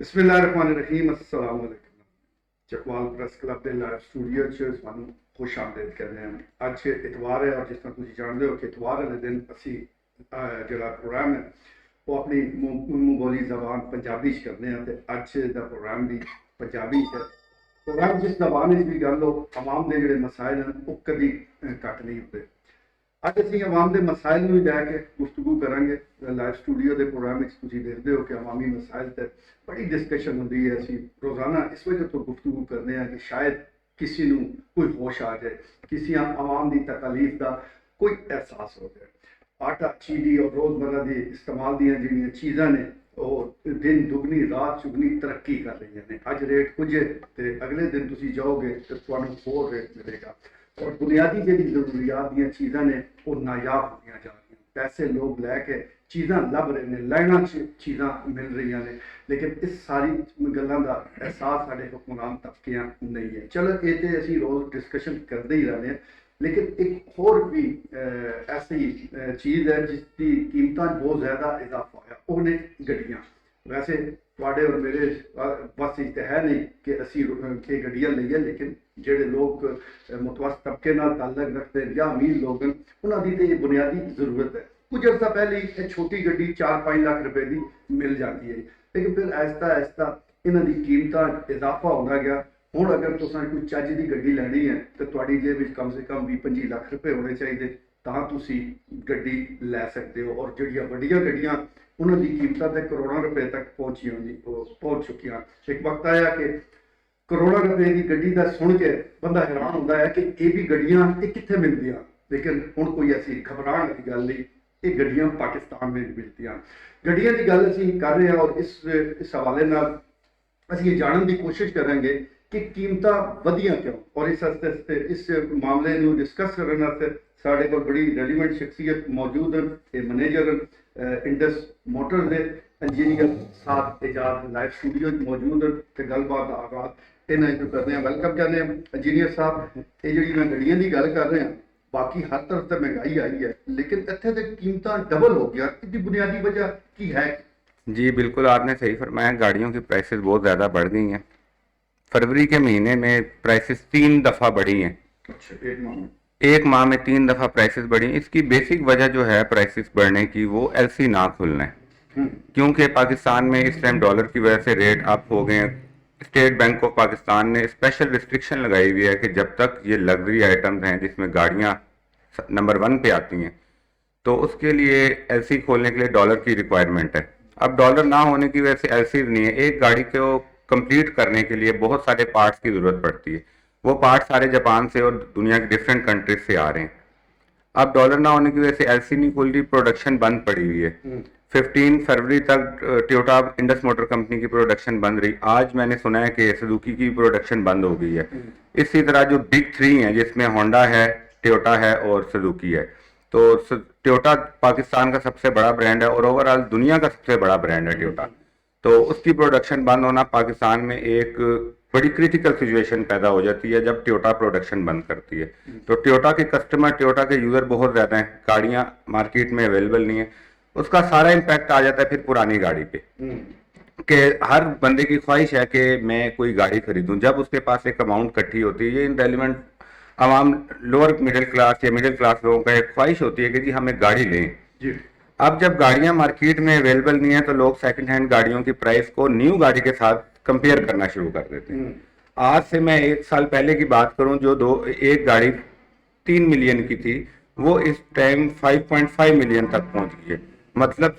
ਬਿਸਮਿਲ੍ਲਾਹਿਰਰਹਿਮਾਨਿਰਰਹੀਮ। अस्सलाम वालेकुम। Chakwal press club ਦੇ ਲਾਈਵ ਸਟੂਡੀਓ 'ਚ ਤੁਹਾਨੂੰ ਖੁਸ਼ ਆਮਦੇਦ ਕਹਿੰਦੇ ਹਾਂ। ਅੱਜ ਇਤਵਾਰ ਹੈ ਔਰ ਜਿਸ ਤਰ੍ਹਾਂ ਤੁਸੀਂ ਜਾਣਦੇ ਹੋ ਕਿ ਇਤਵਾਰ ਵਾਲੇ ਦਿਨ ਅਸੀਂ ਜਿਹੜਾ ਪ੍ਰੋਗਰਾਮ ਹੈ ਉਹ ਆਪਣੀ ਮੂੰਹ ਬੋਲੀ ਜ਼ਬਾਨ ਪੰਜਾਬੀ 'ਚ ਕਰਦੇ ਹਾਂ। ਅਤੇ ਅੱਜ ਦਾ ਪ੍ਰੋਗਰਾਮ ਵੀ ਪੰਜਾਬੀ 'ਚ ਹੈ। ਪ੍ਰੋਗਰਾਮ ਜਿਸ ਜ਼ਬਾਨ 'ਚ ਵੀ ਗੱਲ ਲਓ, ਆਵਾਮ ਦੇ ਜਿਹੜੇ ਮਸਾਇਲ ਹਨ ਉਹ ਕਦੀ ਘੱਟ ਨਹੀਂ ਹੁੰਦੇ। ਅੱਜ ਅਸੀਂ ਆਵਾਮ ਦੇ ਮਸਾਇਲ ਨੂੰ ਲੈ ਕੇ ਗੁਫ਼ਤਗੂ ਕਰਾਂਗੇ। ਲਾਈਵ ਸਟੂਡੀਓ ਦੇ ਪ੍ਰੋਗਰਾਮ ਵਿੱਚ ਤੁਸੀਂ ਦੇਖਦੇ ਹੋ ਕਿ ਆਵਾਮੀ ਮਸਾਇਲ ਤੇ ਬੜੀ ਡਿਸਕਸ਼ਨ ਹੁੰਦੀ ਹੈ। ਅਸੀਂ ਰੋਜ਼ਾਨਾ ਇਸ ਵਜ੍ਹਾ ਤੋਂ ਗੁਫ਼ਤਗੂ ਕਰਦੇ ਹਾਂ ਕਿ ਸ਼ਾਇਦ ਕਿਸੇ ਨੂੰ ਕੋਈ ਹੋਸ਼ ਆ ਜਾਏ, ਕਿਸੇ ਆਵਾਮ ਦੀ ਤਕਲੀਫ ਦਾ ਕੋਈ ਅਹਿਸਾਸ ਹੋ ਜਾਏ। ਆਟਾ ਚੀਨੀ ਔਰ ਰੋਜ਼ਮर्रा ਦੇ ਇਸਤੇਮਾਲ ਦੀਆਂ ਜਿਹੜੀਆਂ ਚੀਜ਼ਾਂ ਨੇ ਉਹ ਦਿਨ ਦੁਗਣੀ ਰਾਤ ਚੁਗਣੀ ਤਰੱਕੀ ਕਰ ਰਹੀਆਂ ਨੇ। ਅੱਜ ਰੇਟ ਕੁਝ ਹੈ ਤੇ ਅਗਲੇ ਦਿਨ ਤੁਸੀਂ ਜਾਓਗੇ ਤੇ ਤੁਹਾਨੂੰ ਹੋਰ ਰੇਟ ਮਿਲੇਗਾ। ਔਰ ਬੁਨਿਆਦੀ ਜਿਹੜੀ ਜ਼ਰੂਰੀਆਤ ਦੀਆਂ ਚੀਜ਼ਾਂ ਨੇ ਉਹ ਨਾਯਾਬ ਹੁੰਦੀਆਂ ਜਾ ਰਹੀਆਂ। ਪੈਸੇ ਲੋਕ ਲੈ ਕੇ ਚੀਜ਼ਾਂ ਲੱਭ ਰਹੇ ਨੇ, ਲਾਈਨਾਂ 'ਚ ਚੀਜ਼ਾਂ ਮਿਲ ਰਹੀਆਂ ਨੇ, ਲੇਕਿਨ ਇਸ ਸਾਰੀ ਗੱਲਾਂ ਦਾ ਅਹਿਸਾਸ ਸਾਡੇ ਹੁਕਮਰਾਨ ਤਬਕਿਆਂ ਨਹੀਂ ਹੈ। ਚਲੋ ਇਹ ਤੇ ਅਸੀਂ ਰੋਜ਼ ਡਿਸਕਸ਼ਨ ਕਰਦੇ ਹੀ ਰਹਿੰਦੇ ਹਾਂ, ਲੇਕਿਨ ਇੱਕ ਹੋਰ ਵੀ ਐਸੀ ਚੀਜ਼ ਹੈ ਜਿਸ ਦੀ ਕੀਮਤਾਂ ਬਹੁਤ ਜ਼ਿਆਦਾ ਇਜ਼ਾਫਾ ਹੋਇਆ, ਉਹ ਨੇ ਗੱਡੀਆਂ। ਵੈਸੇ ਤੁਹਾਡੇ ਔਰ ਮੇਰੇ ਬਸ ਇਹ ਤਾਂ ਹੈ ਨਹੀਂ ਕਿ ਅਸੀਂ ਕਿ ਗੱਡੀਆਂ ਲਈਏ, ਲੇਕਿਨ ਜਿਹੜੇ ਲੋਕ ਮੁਤਵਸਤ ਤਬਕੇ ਨਾਲ ਤਾਲੁਕ ਰੱਖਦੇ ਜਾਂ ਅਮੀਰ ਲੋਕ ਹਨ ਉਹਨਾਂ ਦੀ ਤਾਂ ਇਹ ਬੁਨਿਆਦੀ ਜ਼ਰੂਰਤ ਹੈ। ਕੁਝ ਅਰਸਾ ਪਹਿਲੇ ਇਹ ਛੋਟੀ ਗੱਡੀ 4-5 ਲੱਖ ਰੁਪਏ ਦੀ ਮਿਲ ਜਾਂਦੀ ਹੈ, ਲੇਕਿਨ ਫਿਰ ਆਹਿਸਤਾ ਆਹਿਸਤਾ ਇਹਨਾਂ ਦੀ ਕੀਮਤਾਂ ਇਜ਼ਾਫਾ ਹੁੰਦਾ ਗਿਆ। ਹੁਣ ਅਗਰ ਤੁਸੀਂ ਕੋਈ ਚੱਜ ਦੀ ਗੱਡੀ ਲੈਣੀ ਹੈ ਤਾਂ ਤੁਹਾਡੀ ਜੇਬ ਵਿੱਚ ਕਮ ਸੇ ਕਮ 20-25 ਲੱਖ ਰੁਪਏ ਹੋਣੇ ਚਾਹੀਦੇ, ਤਾਂ ਤੁਸੀਂ ਗੱਡੀ ਲੈ ਸਕਦੇ ਹੋ। ਔਰ ਜਿਹੜੀਆਂ ਵੱਡੀਆਂ ਗੱਡੀਆਂ ਉਹਨਾਂ ਦੀ ਕੀਮਤਾਂ ਤੇ ਕਰੋੜਾਂ ਰੁਪਏ ਤੱਕ ਪਹੁੰਚ ਚੁੱਕੀਆਂ। ਇੱਕ ਵਕਤ ਆਇਆ ਕਿ ਕਰੋੜਾਂ ਰੁਪਏ ਦੀ ਗੱਡੀ ਦਾ ਸੁਣ ਕੇ ਬੰਦਾ ਹੈਰਾਨ ਹੁੰਦਾ ਹੈ ਕਿ ਇਹ ਵੀ ਗੱਡੀਆਂ ਇਹ ਕਿੱਥੇ ਮਿਲਦੀਆਂ, ਲੇਕਿਨ ਹੁਣ ਕੋਈ ਐਸੀ ਘਬਰਾਉਣ ਵਾਲੀ ਗੱਲ ਨਹੀਂ, ਇਹ ਗੱਡੀਆਂ ਪਾਕਿਸਤਾਨ ਵਿੱਚ ਮਿਲਦੀਆਂ। ਗੱਡੀਆਂ ਦੀ ਗੱਲ ਅਸੀਂ ਕਰ ਰਹੇ ਹਾਂ ਔਰ ਇਸ ਹਵਾਲੇ ਨਾਲ ਅਸੀਂ ਇਹ ਜਾਣਨ ਦੀ ਕੋਸ਼ਿਸ਼ ਕਰਾਂਗੇ ਕਿ ਕੀਮਤਾਂ ਵਧੀਆਂ ਕਿਉਂ। ਔਰ ਇਸ ਮਾਮਲੇ ਨੂੰ ਡਿਸਕਸ ਕਰਨ ਵਾਸਤੇ ਸਾਡੇ ਕੋਲ ਬੜੀ ਰੈਲੀਵੈਂਟ ਸ਼ਖਸੀਅਤ ਮੌਜੂਦ ਹਨ। ਇਹ ਮੈਨੇਜਰ ਇੰਡਸ ਮੋਟਰ ਦੇ ਇੰਜੀਨੀਅਰ ਸਾਥ ਇਜਾਜ਼ ਲਾਈਵ ਸਟੂਡੀਓ ਮੌਜੂਦ ਹਨ ਤੇ ਗੱਲਬਾਤ ਦਾ ਆਗਾਜ਼ ਇਹਨਾਂ ਨੂੰ ਕਰਦੇ ਹਾਂ। ਵੈਲਕਮ ਕਰਦੇ ਹਾਂ ਇੰਜੀਨੀਅਰ ਸਾਹਿਬ। ਇਹ ਜਿਹੜੀ ਮੈਂ ਗੱਡੀਆਂ ਦੀ ਗੱਲ ਕਰ ਰਿਹਾ, ਬਾਕੀ हर तरफ से महंगाई आई है, लेकिन इतने तो कीमत डबल हो गया। इसकी बुनियादी वजह की है? जी बिल्कुल, आपने सही फरमाया। गाड़ियों की प्राइसेस बहुत ज़्यादा बढ़ गई हैं। फरवरी के महीने में प्राइसेस 3 दफ़ा बढ़ी हैं। अच्छा, एक माह में 3 दफ़ा प्राइसेस बढ़ी। इसकी बेसिक वजह जो है प्राइसेस बढ़ने की वो एलसी ना खुलना है, क्योंकि पाकिस्तान में इस टाइम डॉलर की वजह से रेट अप हो गए हैं। स्टेट बैंक ऑफ पाकिस्तान ने स्पेशल रिस्ट्रिक्शन लगाई हुई है कि जब तक ये लग्जरी आइटम्स हैं जिसमें गाड़ियाँ नंबर 1 पे आती हैं, तो उसके लिए एलसी खोलने के लिए डॉलर की रिक्वायरमेंट है। अब डॉलर ना होने की वजह से एलसी नहीं है। एक गाड़ी को कंप्लीट करने के लिए बहुत सारे पार्ट्स की ज़रूरत पड़ती है। वो पार्ट सारे जापान से और दुनिया के डिफरेंट कंट्रीज से आ रहे हैं। अब डॉलर ना होने की वजह से एलसी नहीं खुल रही, प्रोडक्शन बंद पड़ी हुई है। 15 फरवरी तक टोयोटा इंडस मोटर कंपनी की प्रोडक्शन बंद रही। आज मैंने सुना है कि सुजुकी की प्रोडक्शन बंद हो गई है। इसी तरह जो बिग 3 हैं जिसमें होंडा है, टोयोटा है और सुजुकी है, तो टोयोटा पाकिस्तान का सबसे बड़ा ब्रांड है और ओवरऑल दुनिया का सबसे बड़ा ब्रांड है टोयोटा। तो उसकी प्रोडक्शन बंद होना पाकिस्तान में एक बड़ी क्रिटिकल सिचुएशन पैदा हो जाती है जब टोयोटा प्रोडक्शन बंद करती है। तो टोयोटा के कस्टमर, टोयोटा के यूज़र बहुत ज़्यादा हैं, गाड़ियाँ मार्केट में अवेलेबल नहीं है। उसका सारा इम्पैक्ट आ जाता है फिर पुरानी गाड़ी पे, कि हर बंदे की ख्वाहिश है कि मैं कोई गाड़ी खरीदूं। जब उसके पास एक अमाउंट इकट्ठी होती है, ये रेलिवेंट आवाम लोअर मिडिल क्लास या मिडिल क्लास लोगों का एक ख्वाहिश होती है कि जी हम एक गाड़ी लें जी। अब जब गाड़ियां मार्केट में अवेलेबल नहीं है तो लोग सेकंड हैंड गाड़ियों की प्राइस को न्यू गाड़ी के साथ कंपेयर करना शुरू कर देते हैं। आज से मैं 1 साल पहले की बात करूं, जो एक गाड़ी 3 मिलियन की थी वो इस टाइम 5.5 मिलियन तक पहुंच गई है। मतलब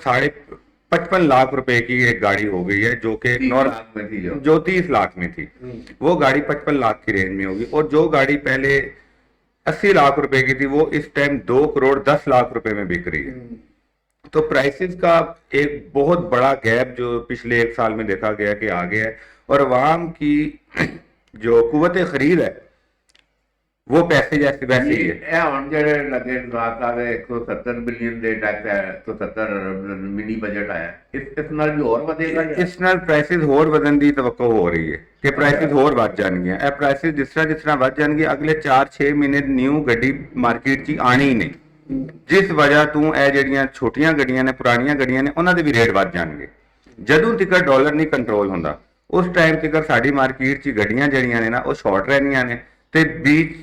55 लाख रुपए की एक गाड़ी हो गई है, जो कि 9 लाख में थी, जो 30 लाख में थी वो गाड़ी 55 लाख की रेंज में होगी। और जो गाड़ी पहले 80 लाख रुपए की थी वो इस टाइम 2 करोड़ 10 लाख रुपए में बिक रही है। तो प्राइसेस का एक बहुत बड़ा गैप जो पिछले 1 साल में देखा गया कि आ गया है, और अवाम की जो कुव्वत खरीद है वो पैसे जैसे वैसे ही है। ਹੁਣ ਜਿਹੜੇ ਲੱਗੇ ਆ 170 ਬਿਲੀਅਨ ਦੇ ਟੈਕਸ ਹੈ, 170 ਮਿਨੀ ਬਜਟ ਆਇਆ, ਇਸ ਨਾਲ ਵੀ ਹੋਰ ਵਧੇਗਾ। ਇਸ ਨਾਲ ਪ੍ਰਾਈਸਿਸ ਹੋਰ ਵਧਣ ਦੀ ਤਵੱਕੋ ਹੋ ਰਹੀ ਹੈ ਕਿ ਪ੍ਰਾਈਸਿਸ ਹੋਰ ਵੱਧ ਜਾਣਗੀਆਂ। ਇਹ ਪ੍ਰਾਈਸਿਸ ਜਿਸ ਤਰ੍ਹਾਂ ਵੱਧ ਜਾਣਗੇ ਅਗਲੇ 4-6 ਮਹੀਨੇ ਨਿਊ ਗੱਡੀ ਮਾਰਕੀਟ 'ਚ ਆਣੀ ਹੀ ਨਹੀਂ, ਜਿਸ ਵਜ੍ਹਾ ਤੋਂ ਇਹ ਜਿਹੜੀਆਂ ਛੋਟੀਆਂ ਗੱਡੀਆਂ ਨੇ, ਪੁਰਾਣੀਆਂ ਗੱਡੀਆਂ ਨੇ, ਉਹਨਾਂ ਦੇ ਵੀ ਰੇਟ ਵੱਧ ਜਾਣਗੇ। ਜਦੋਂ ਤੱਕ ਡਾਲਰ ਨਹੀਂ ਕੰਟਰੋਲ ਹੁੰਦਾ ਉਸ ਟਾਈਮ ਤੱਕ ਸਾਡੀ ਮਾਰਕੀਟ 'ਚ ਗੱਡੀਆਂ ਜਿਹੜੀਆਂ ਨੇ ਨਾ ਉਹ ਸ਼ਾਰਟ ਰਹਿੰਦੀਆਂ ਨੇ ਤੇ ਬੀਚ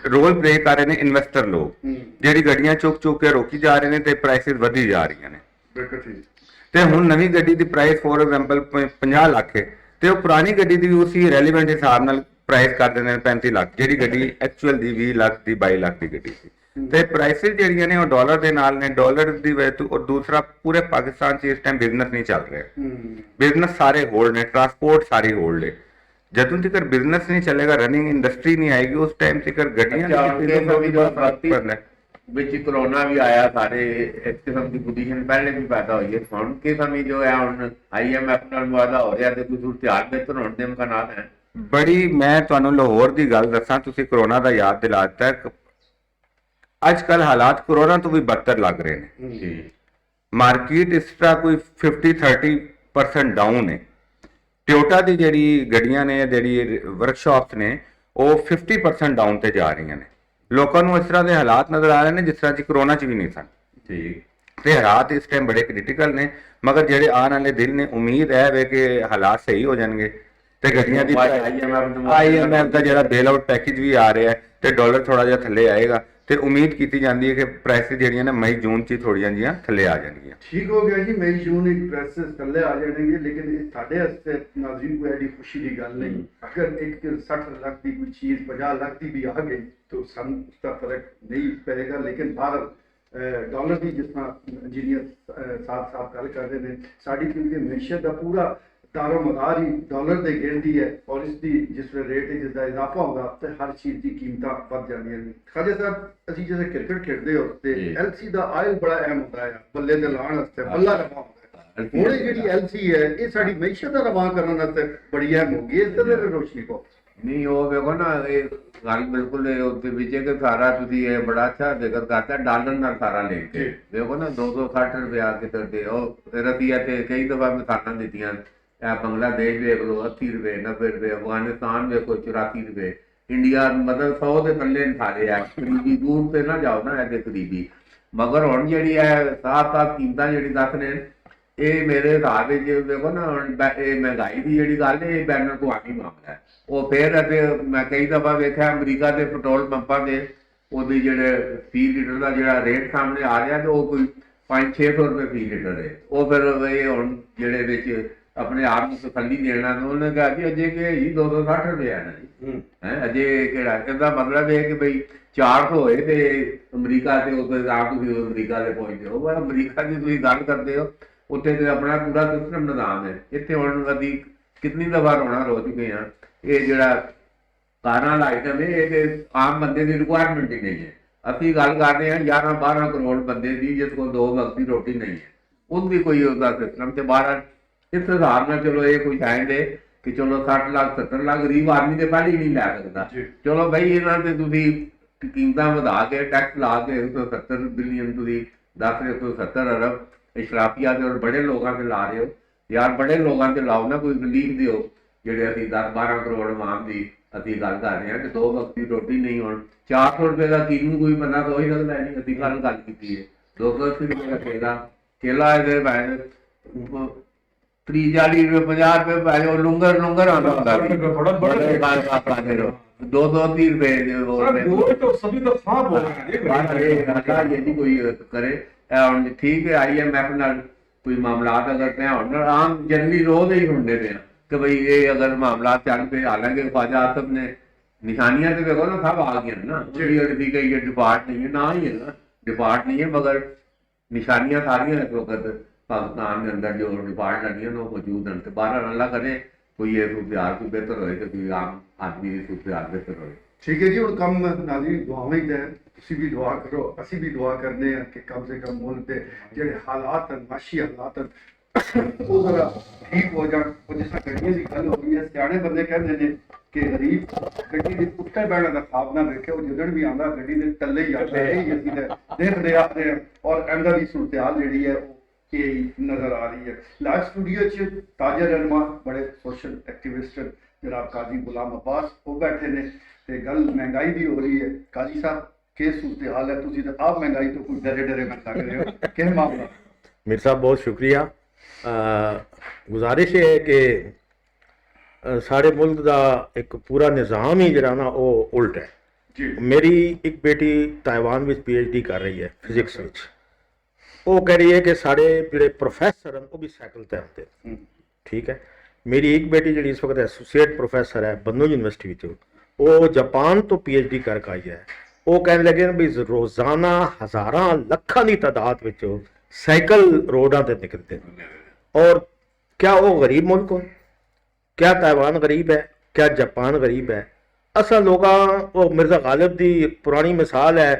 ਰੋਲ ਪਲੇ ਕਰ ਰਹੇ ਨੇ ਇਨਵੈਸਟਰ ਲੋਕ ਜਿਹੜੀ ਗੱਡੀਆਂ ਚੁੱਕ ਕੇ ਰੋਕੀ ਜਾ ਰਹੇ ਨੇ ਤੇ ਪ੍ਰਾਈਸਿਸ ਵਧੀ ਜਾ ਰਹੀਆਂ ਨੇ। ਬਿਲਕੁਲ ਠੀਕ। ਤੇ ਹੁਣ ਨਵੀਂ ਗੱਡੀ ਦੀ ਪ੍ਰਾਈਸ ਫੋਰ ਐਗਜ਼ਾਮਪਲ 50 ਲੱਖ ਹੈ ਤੇ ਉਹ ਪੁਰਾਣੀ ਗੱਡੀ ਦੀ ਵੀ ਉਸੇ ਰੈਲੇਵੈਂਟ ਹਿਸਾਬ ਨਾਲ ਪ੍ਰਾਈਸ ਕਰ ਦਿੰਦੇ ਨੇ 35 ਲੱਖ, ਜਿਹੜੀ ਗੱਡੀ ਐਕਚੁਅਲ ਦੀ 20 ਲੱਖ ਦੀ 22 ਲੱਖ ਦੀ ਗੱਡੀ ਸੀ। ਤੇ ਪ੍ਰਾਈਸਿਸ ਜਿਹੜੀਆਂ ਨੇ ਉਹ ਡਾਲਰ ਦੇ ਨਾਲ ਨੇ, ਡਾਲਰ ਦੀ ਵਜ੍ਹਾ ਤੋਂ। ਔਰ ਦੂਸਰਾ ਪੂਰੇ ਪਾਕਿਸਤਾਨ 'ਚ ਇਸ ਟਾਈਮ ਬਿਜ਼ਨਸ ਨਹੀਂ ਚੱਲ ਰਿਹਾ, ਬਿਜ਼ਨਸ ਸਾਰੇ ਹੋਲਡ ਨੇ, ਟਰਾਂਸਪੋਰਟ ਸਾਰੀ ਹੋਲਡ ਹੈ। ਜਦੋਂ ਤੱਕ ਬਿਜ਼ਨਸ ਨਹੀਂ ਚੱਲੇਗਾ, ਰਨਿੰਗ ਇੰਡਸਟਰੀ ਨਹੀਂ ਆਏਗੀ, ਉਸ ਟਾਈਮ ਤੱਕ ਗੱਡੀਆਂ ਵਿੱਚ ਕਰੋਨਾ ਵੀ ਆਇਆ, ਸਾਰੇ ਇਸ ਕਿਸਮ ਦੀ ਪੋਜੀਸ਼ਨ ਪਹਿਲੇ ਵੀ ਪੈਦਾ ਹੋਈ ਹੈ। ਹੁਣ ਕੇ ਸਮੇਂ ਜੋ ਹੈ ਹੁਣ IMF ਨਾਲ ਵਾਅਦਾ ਹੋ ਰਿਹਾ ਤੇ ਕੁਝ ਧਿਆਨ ਬਿਹਤਰ ਹੋਣ ਦੇ ਇਮਕਾਨਾਤ ਹੈ ਬੜੀ। ਮੈਂ ਤੁਹਾਨੂੰ ਲਾਹੌਰ ਦੀ ਗੱਲ ਦੱਸਾਂ, ਤੁਸੀਂ ਕਰੋਨਾ ਦਾ ਯਾਦ ਦਿਲਾ ਦਿੱਤਾ। ਅੱਜ ਕੱਲ ਹਾਲਾਤ ਕਰੋਨਾ ਤੋਂ ਵੀ ਬਦਤਰ ਲੱਗ ਰਹੇ ਨੇ ਜੀ। ਮਾਰਕੀਟ ਇਸ ਤਰ੍ਹਾਂ ਕੋਈ 50-30% ਡਾਊਨ ਹੈ। ਟੋਯੋਟਾ ਦੀ ਜਿਹੜੀ ਗੱਡੀਆਂ ਨੇ, ਜਿਹੜੀ ਵਰਕਸ਼ਾਪਸ ਨੇ, ਉਹ 50% ਡਾਊਨ ਤੇ ਜਾ ਰਹੀਆਂ ਨੇ। ਲੋਕਾਂ ਨੂੰ ਇਸ ਤਰ੍ਹਾਂ ਦੇ ਹਾਲਾਤ ਨਜ਼ਰ ਆ ਰਹੇ ਨੇ ਜਿਸ ਤਰ੍ਹਾਂ ਚ ਕਰੋਨਾ 'ਚ ਵੀ ਨਹੀਂ ਸਨ। ਠੀਕ। ਤੇ ਹਾਲਾਤ ਇਸ ਟਾਈਮ ਬੜੇ ਕ੍ਰਿਟੀਕਲ ਨੇ, ਮਗਰ ਜਿਹੜੇ ਆਉਣ ਵਾਲੇ ਦਿਨ ਨੇ ਉਮੀਦ ਹੈ ਵੇ ਕਿ ਹਾਲਾਤ ਸਹੀ ਹੋ ਜਾਣਗੇ ਤੇ ਗੱਡੀਆਂ ਦੀ IMF ਦਾ ਜਿਹੜਾ ਬੇਲ ਆਊਟ ਪੈਕੇਜ ਵੀ ਆ ਰਿਹਾ ਹੈ ਤੇ ਡਾਲਰ ਥੋੜਾ ਜਿਹਾ ਥੱਲੇ ਆਏਗਾ ਤੇ ਉਮੀਦ ਕੀਤੀ ਜਾਂਦੀ ਹੈ ਕਿ ਪ੍ਰਾਈਸਿਸ ਜਿਹੜੀਆਂ ਨੇ ਮਈ ਜੂਨ 'ਚ ਥੋੜੀਆਂ ਜਿਹੀਆਂ ਥੱਲੇ ਆ ਜਾਣਗੀਆਂ। ਠੀਕ ਹੋ ਗਿਆ ਜੀ, ਮਈ ਜੂਨ ਇੱਕ ਪ੍ਰਾਈਸਿਸ ਥੱਲੇ ਆ ਜਾਣਗੇ, ਲੇਕਿਨ ਇਹ ਸਾਡੇ ਵਾਸਤੇ ਨਾਜ਼ਰੀਨ ਕੋਈ ਐਡੀ ਖੁਸ਼ੀ ਦੀ ਗੱਲ ਨਹੀਂ। ਅਗਰ ਇੱਕ 60 ਲੱਖ ਦੀ ਕੋਈ ਚੀਜ਼ 50 ਲੱਖ ਦੀ ਵੀ ਆ ਗਈ ਤਾਂ ਸਾਨੂੰ ਉਸ ਦਾ ਫਰਕ ਨਹੀਂ ਪਏਗਾ। ਲੇਕਿਨ ਬਾਹਰ ਡਾਲਰ ਦੀ ਜਿਸ ਤਰ੍ਹਾਂ ਇੰਜੀਨੀਅਰ ਸਾਥ ਗੱਲ ਕਰ ਰਹੇ ਨੇ, ਸਾਡੀ ਕਿਉਂਕਿ ਮੈਸ਼ੀਅਤ ਦਾ ਪੂਰਾ ਦਾਰੋ ਮਦਾਰ ਹੀ ਡਾਲਰ ਦੇ ਗਿਰਦੀ ਹੈ ਔਰ ਇਸ ਦੀ ਜਿਸ ਵੇਲੇ ਰੇਟ ਹੈ ਜਿਸਦਾ ਇਜ਼ਾਫਾ ਹੁੰਦਾ ਤੇ ਹਰ ਚੀਜ਼ ਦੀ ਕੀਮਤਾਂ ਵੱਧ ਜਾਂਦੀਆਂ ਨੇ। ਖਾਜਾ ਸਾਹਿਬ, ਅਸੀਂ ਜਦੋਂ ਕ੍ਰਿਕਟ ਖੇਡਦੇ ਹੋ ਤੇ LC ਦਾ ਆਇਲ ਬੜਾ ਅਹਿਮ ਹੁੰਦਾ ਹੈ, ਬੱਲੇ ਤੇ ਲਾਉਣ ਵਾਸਤੇ ਬੱਲਾ ਰਵਾ ਹੁੰਦਾ ਹੈ। ਹੁਣ ਇਹ ਜਿਹੜੀ LC ਹੈ ਇਹ ਸਾਡੀ ਮੈਸ਼ੀਅਤ ਦਾ ਰਵਾ ਕਰਨ ਵਾਸਤੇ ਬੜੀ ਅਹਿਮ ਹੋ ਗਈ। ਇਸ ਤੇ ਰੋਸ਼ਨੀ ਕੋ ਨਹੀਂ, ਉਹ ਵੇਖੋ ਨਾ, ਇਹ ਗੱਲ ਬਿਲਕੁਲ ਉਹਦੇ ਵਿੱਚ ਕਿ ਸਾਰਾ ਤੁਸੀਂ ਇਹ ਬੜਾ ਅੱਛਾ ਜ਼ਿਕਰ ਕਰਤਾ, ਡਾਲਰ ਨਾਲ ਸਾਰਾ ਲਿੰਕ ਕੇ ਦੇਖੋ ਨਾ। 260 ਰੁਪਇਆ ਕਿਤੇ ਦੇ ਉਹ ਰੁਪਈਆ ਤੇ ਕਈ ਦਫਾ ਮਿਸਾਲਾਂ ਦਿੱਤੀਆਂ। ਬੰਗਲਾਦੇਸ਼ ਵੇਖ ਲਓ 80 ਰੁਪਏ 90 ਰੁਪਏ, ਅਫਗਾਨਿਸਤਾਨ ਵੇਖੋ 84 ਰੁਪਏ, ਇੰਡੀਆ ਮਤਲਬ 100 ਦੇ ਥੱਲੇ ਸਾਰੇ ਆ। ਕਰੀਬੀ ਦੂਰ ਤੇ ਨਾ ਜਾਓ ਨਾ ਇਹਦੇ ਕਰੀਬੀ। ਮਗਰ ਹੁਣ ਜਿਹੜੀ ਹੈ ਸਾਫ਼ ਕੀਮਤਾਂ ਜਿਹੜੀ ਦੱਸ ਰਹੇ ਇਹ ਮੇਰੇ ਹਿਸਾਬ ਵਿੱਚ ਵੇਖੋ ਨਾ, ਹੁਣ ਇਹ ਮਹਿੰਗਾਈ ਦੀ ਜਿਹੜੀ ਗੱਲ ਹੈ ਇਹ ਬੈਨ ਅਕਵਾਮੀ ਮਾਮਲਾ ਹੈ। ਉਹ ਫਿਰ ਅਤੇ ਮੈਂ ਕਈ ਦਫਾ ਵੇਖਿਆ ਅਮਰੀਕਾ ਦੇ ਪੈਟਰੋਲ ਪੰਪਾਂ ਦੇ ਉਹਦੀ ਜਿਹੜੇ ਫੀ ਲੀਟਰ ਦਾ ਜਿਹੜਾ ਰੇਟ ਸਾਹਮਣੇ ਆ ਰਿਹਾ ਤੇ ਉਹ ਕੋਈ 500-600 ਰੁਪਏ ਫੀ ਲੀਟਰ ਹੈ। ਉਹ ਫਿਰ ਇਹ ਹੁਣ ਜਿਹੜੇ ਵਿੱਚ ਆਪਣੇ ਆਪ ਨੂੰ ਤਸੱਲੀ ਦੇਣਾ, ਉਹਨੇ ਕਿਹਾ ਜੀ ਅਜੇ ਕਿ ਜੀ 260 ਰੁਪਏ ਆ ਨਾ ਜੀ ਹੈ ਅਜੇ ਕਿਹੜਾ। ਇਹਦਾ ਮਤਲਬ ਇਹ ਕਿ ਬਈ 400 ਹੋਏ ਤੇ ਅਮਰੀਕਾ ਤੇ ਉੱਥੇ ਆਪ ਤੁਸੀਂ ਅਮਰੀਕਾ ਦੇ ਪਹੁੰਚਦੇ ਹੋ। ਅਮਰੀਕਾ ਦੀ ਤੁਸੀਂ ਗੱਲ ਕਰਦੇ ਹੋ, ਉੱਥੇ ਤੇ ਆਪਣਾ ਪੂਰਾ ਸਿਸਟਮ ਨਿਜ਼ਾਮ ਹੈ। ਇੱਥੇ ਹੁਣ ਅਸੀਂ ਕਿੰਨੀ ਦਫਾ ਰੋਣਾ ਰੋ ਚੁੱਕੇ ਹਾਂ। ਇਹ ਜਿਹੜਾ ਕਾਰਾਂ ਵਾਲਾ ਆਈਟਮ ਹੈ ਇਹ ਤੇ ਆਮ ਬੰਦੇ ਦੀ ਰਿਕੁਆਇਰਮੈਂਟ ਹੀ ਨਹੀਂ ਹੈ। ਅਸੀਂ ਗੱਲ ਕਰਦੇ ਹਾਂ 11-12 ਕਰੋੜ ਬੰਦੇ ਦੀ ਜਿਸ ਕੋਲ 2 ਵਕਤ ਦੀ ਰੋਟੀ ਨਹੀਂ ਹੈ, ਉਹਦੀ ਕੋਈ ਉਹਦਾ ਸਿਸਟਮ ਤੇ 12 ਇਸ ਹਿਸਾਬ ਨਾਲ ਚਲੋ ਇਹ ਕੋਈ ਚਾਹੀਦੇ ਕਿ ਚਲੋ 60 ਲੱਖ 70 ਲੱਖ ਗਰੀਬ ਆਦਮੀ ਤੇ ਪਹਿਲੇ ਹੀ ਨਹੀਂ ਲੈ ਸਕਦਾ। ਚਲੋ ਬਈ ਇਹਨਾਂ ਤੇ ਤੁਸੀਂ ਕੀਮਤਾਂ ਵਧਾ ਕੇ ਟੈਕਸ ਲਾ ਕੇ 170 ਬਿਲੀਅਨ ਤੁਸੀਂ ਦੱਸ ਰਹੇ ਹੋ, 170 ਅਰਬ ਇਸ਼ਰਾਫੀਆ ਦੇ ਔਰ ਬੜੇ ਲੋਕਾਂ ਤੇ ਲਾ ਰਹੇ ਹੋ। ਯਾਰ ਬੜੇ ਲੋਕਾਂ ਤੇ ਲਾਓ ਨਾ, ਕੋਈ ਰਿਲੀਫ ਦਿਓ। ਜਿਹੜੇ ਅਸੀਂ 10-12 ਕਰੋੜ ਆਵਾਮ ਦੀ ਅਸੀਂ ਗੱਲ ਕਰ ਰਹੇ ਹਾਂ ਕਿ 2 ਵਕਤ ਦੀ ਰੋਟੀ ਨਹੀਂ ਹੋਣ। 400 ਰੁਪਏ ਦਾ ਕਿਲੋ ਕੋਈ ਬੰਦਾ ਤਾਂ ਉਹੀ ਲੱਗਦਾ ਨਹੀਂ। ਅਸੀਂ ਕੱਲ ਗੱਲ ਕੀਤੀ ਹੈ 280 ਰੁਪਏ ਦਾ ਕੇਲਾ ਇਹਦੇ 30-40 ਰੁਪਏ 50 ਰੁਪਏ ਭਾਵੇਂ ਉਹ ਲੰਗਰ ਆਉਂਦਾ ਹੁੰਦਾ ਸੀ। 230 ਰੁਪਏ ਦੇ ਕੋਈ ਕਰੇ ਹੁਣ ਠੀਕ ਹੈ। IMF ਨਾਲ ਕੋਈ ਮਾਮਲਾਤ ਅਗਰ ਪਿਆ ਹੁਣ ਆਮ ਜਨਰਲੀ ਰੋਜ਼ ਹੀ ਹੁੰਦੇ ਪਏ ਕਿ ਬਈ ਇਹ ਅਗਰ ਮਾਮਲਾ ਚੱਲ ਪਏ। ਹਾਲਾਂਕਿ ਖਵਾਜਾ ਆਸਫ ਨੇ ਨਿਸ਼ਾਨੀਆਂ ਤੇ ਵੇਖੋ ਨਾ ਸਭ ਆ ਗਈਆਂ ਨਾ। ਜਿਹੜੀ ਅਰਦੀ ਕਹੀ ਹੈ ਡਿਪਾਰਟ ਨਹੀਂ ਹੈ, ਨਾ ਹੀ ਹੈ ਨਾ ਡਿਪਾਰਟ ਨਹੀਂ ਹੈ, ਮਗਰ ਨਿਸ਼ਾਨੀਆਂ ਸਾਰੀਆਂ ਇਸ ਵਕਤ ਪਾਕਿਸਤਾਨ ਦੇ ਅੰਦਰ ਜੋ ਡਿਪਾਰਟ ਲੱਗੀਆਂ ਨੇ ਉਹ ਮੌਜੂਦ ਹਨ। ਤੇ ਬਾਹਰ ਅੱਲਾ ਕਰੇ ਕੋਈ ਇਹ ਸੁਧਾਰ ਕੋਈ ਬਿਹਤਰ ਹੋਏ ਤੇ ਕੋਈ ਆਮ ਆਦਮੀ ਦੀ ਸੁਧਾਰ ਬਿਹਤਰ ਹੋਏ। ਠੀਕ ਹੈ ਜੀ, ਹੁਣ ਕੰਮ ਨਾਜ਼ਰੀਨ ਦੁਆਵਾਂ ਹੀ ਹੈ। ਤੁਸੀਂ ਵੀ ਦੁਆ ਕਰੋ, ਅਸੀਂ ਵੀ ਦੁਆ ਕਰਦੇ ਹਾਂ ਕਿ ਕਮ ਸੇ ਕਮ ਮੁਲਕ ਦੇ ਜਿਹੜੇ ਹਾਲਾਤ ਹਨ, ਮਾਸ਼ੀ ਹਾਲਾਤ ਹਨ, ਉਹ ਜ਼ਰਾ ਠੀਕ ਹੋ ਜਾਣ। ਉਹ ਜਿਸ ਤਰ੍ਹਾਂ ਗੱਡੀਆਂ ਦੀ ਗੱਲ ਹੋ ਰਹੀ ਹੈ, ਸਿਆਣੇ ਬੰਦੇ ਕਹਿੰਦੇ ਨੇ ਕਿ ਗਰੀਬ ਗੱਡੀ ਦੇ ਉੱਤੇ ਬਹਿਣ ਦਾ ਖਾਬ ਨਾ ਵੇਖੇ, ਉਹ ਜਿੱਦਣ ਵੀ ਆਉਂਦਾ ਗੱਡੀ ਦੇ ਥੱਲੇ ਹੀ ਆਉਂਦਾ। ਇਹ ਅਸੀਂ ਦੇਖਦੇ ਆ ਰਹੇ ਹਾਂ ਔਰ ਇਹਦਾ ਦੀ ਸੂਰਤ-ਹਾਲ ਜਿਹੜੀ ਹੈ ਉਹ ਇਹ ਨਜ਼ਰ ਆ ਰਹੀ ਹੈ। ਲਾਈਵ ਸਟੂਡੀਓ 'ਚ ਤਾਜਾ ਰਹਿਨੁਮਾ ਬੜੇ ਸੋਸ਼ਲ ਐਕਟਿਵਿਸਟ ਜਨਾਬ ਕਾਜ਼ੀ ਗੁਲਾਮ ਅब्बास ਉਹ ਬੈਠੇ ਨੇ ਤੇ ਗੱਲ ਮਹਿੰਗਾਈ ਦੀ ਹੋ ਰਹੀ ਹੈ। ਕਾਜ਼ੀ ਸਾਹਿਬ ਕੀ ਸੂਰਤ-ਹਾਲ ਹੈ? ਤੁਸੀਂ ਤਾਂ ਆਪ ਮਹਿੰਗਾਈ ਤੋਂ ਕੋਈ ਡਰੇ ਮੈਂ ਲੱਗ ਰਹੇ ਹੋ, ਕਿਹ ਮਾਮਲਾ? मीर साहब बहुत शुक्रिया। ਗੁਜ਼ਾਰਿਸ਼ ਇਹ ਹੈ ਕਿ ਸਾਡੇ ਮੁਲਕ ਦਾ ਇੱਕ ਪੂਰਾ ਨਿਜ਼ਾਮ ਹੀ ਜਿਹੜਾ ਨਾ ਉਹ ਉਲਟ ਹੈ। ਜੀ ਮੇਰੀ ਇੱਕ ਬੇਟੀ ਤਾਇਵਾਨ ਵਿੱਚ PhD ਕਰ ਰਹੀ ਹੈ ਫਿਜ਼ਿਕਸ ਵਿੱਚ। ਉਹ ਕਹਿ ਰਹੀ ਹੈ ਕਿ ਸਾਡੇ ਜਿਹੜੇ ਪ੍ਰੋਫੈਸਰ ਹਨ ਉਹ ਵੀ ਸਾਈਕਲ ਤੇ ਆਉਂਦੇ ਨੇ। ਠੀਕ ਹੈ। ਮੇਰੀ ਇੱਕ ਬੇਟੀ ਜਿਹੜੀ ਇਸ ਵਕਤ ਐਸੋਸੀਏਟ ਪ੍ਰੋਫੈਸਰ ਹੈ ਬੰਨੂ ਯੂਨੀਵਰਸਿਟੀ ਵਿੱਚ, ਉਹ ਜਾਪਾਨ ਤੋਂ PhD ਕਰਕੇ ਆਈ ਹੈ। ਉਹ ਕਹਿਣ ਲੱਗੇ ਨੇ ਵੀ ਰੋਜ਼ਾਨਾ ਹਜ਼ਾਰਾਂ ਲੱਖਾਂ ਦੀ ਤਾਦਾਦ ਵਿੱਚ ਸਾਈਕਲ ਰੋਡਾਂ ਤੇ ਨਿਕਲਦੇ ਨੇ। اور کیا وہ غریب ملک ہو؟ کیا تائیوان غریب ہے؟ کیا جاپان غریب ہے؟ اصل لوگاں وہ مرزا غالب دی پرانی مثال ہے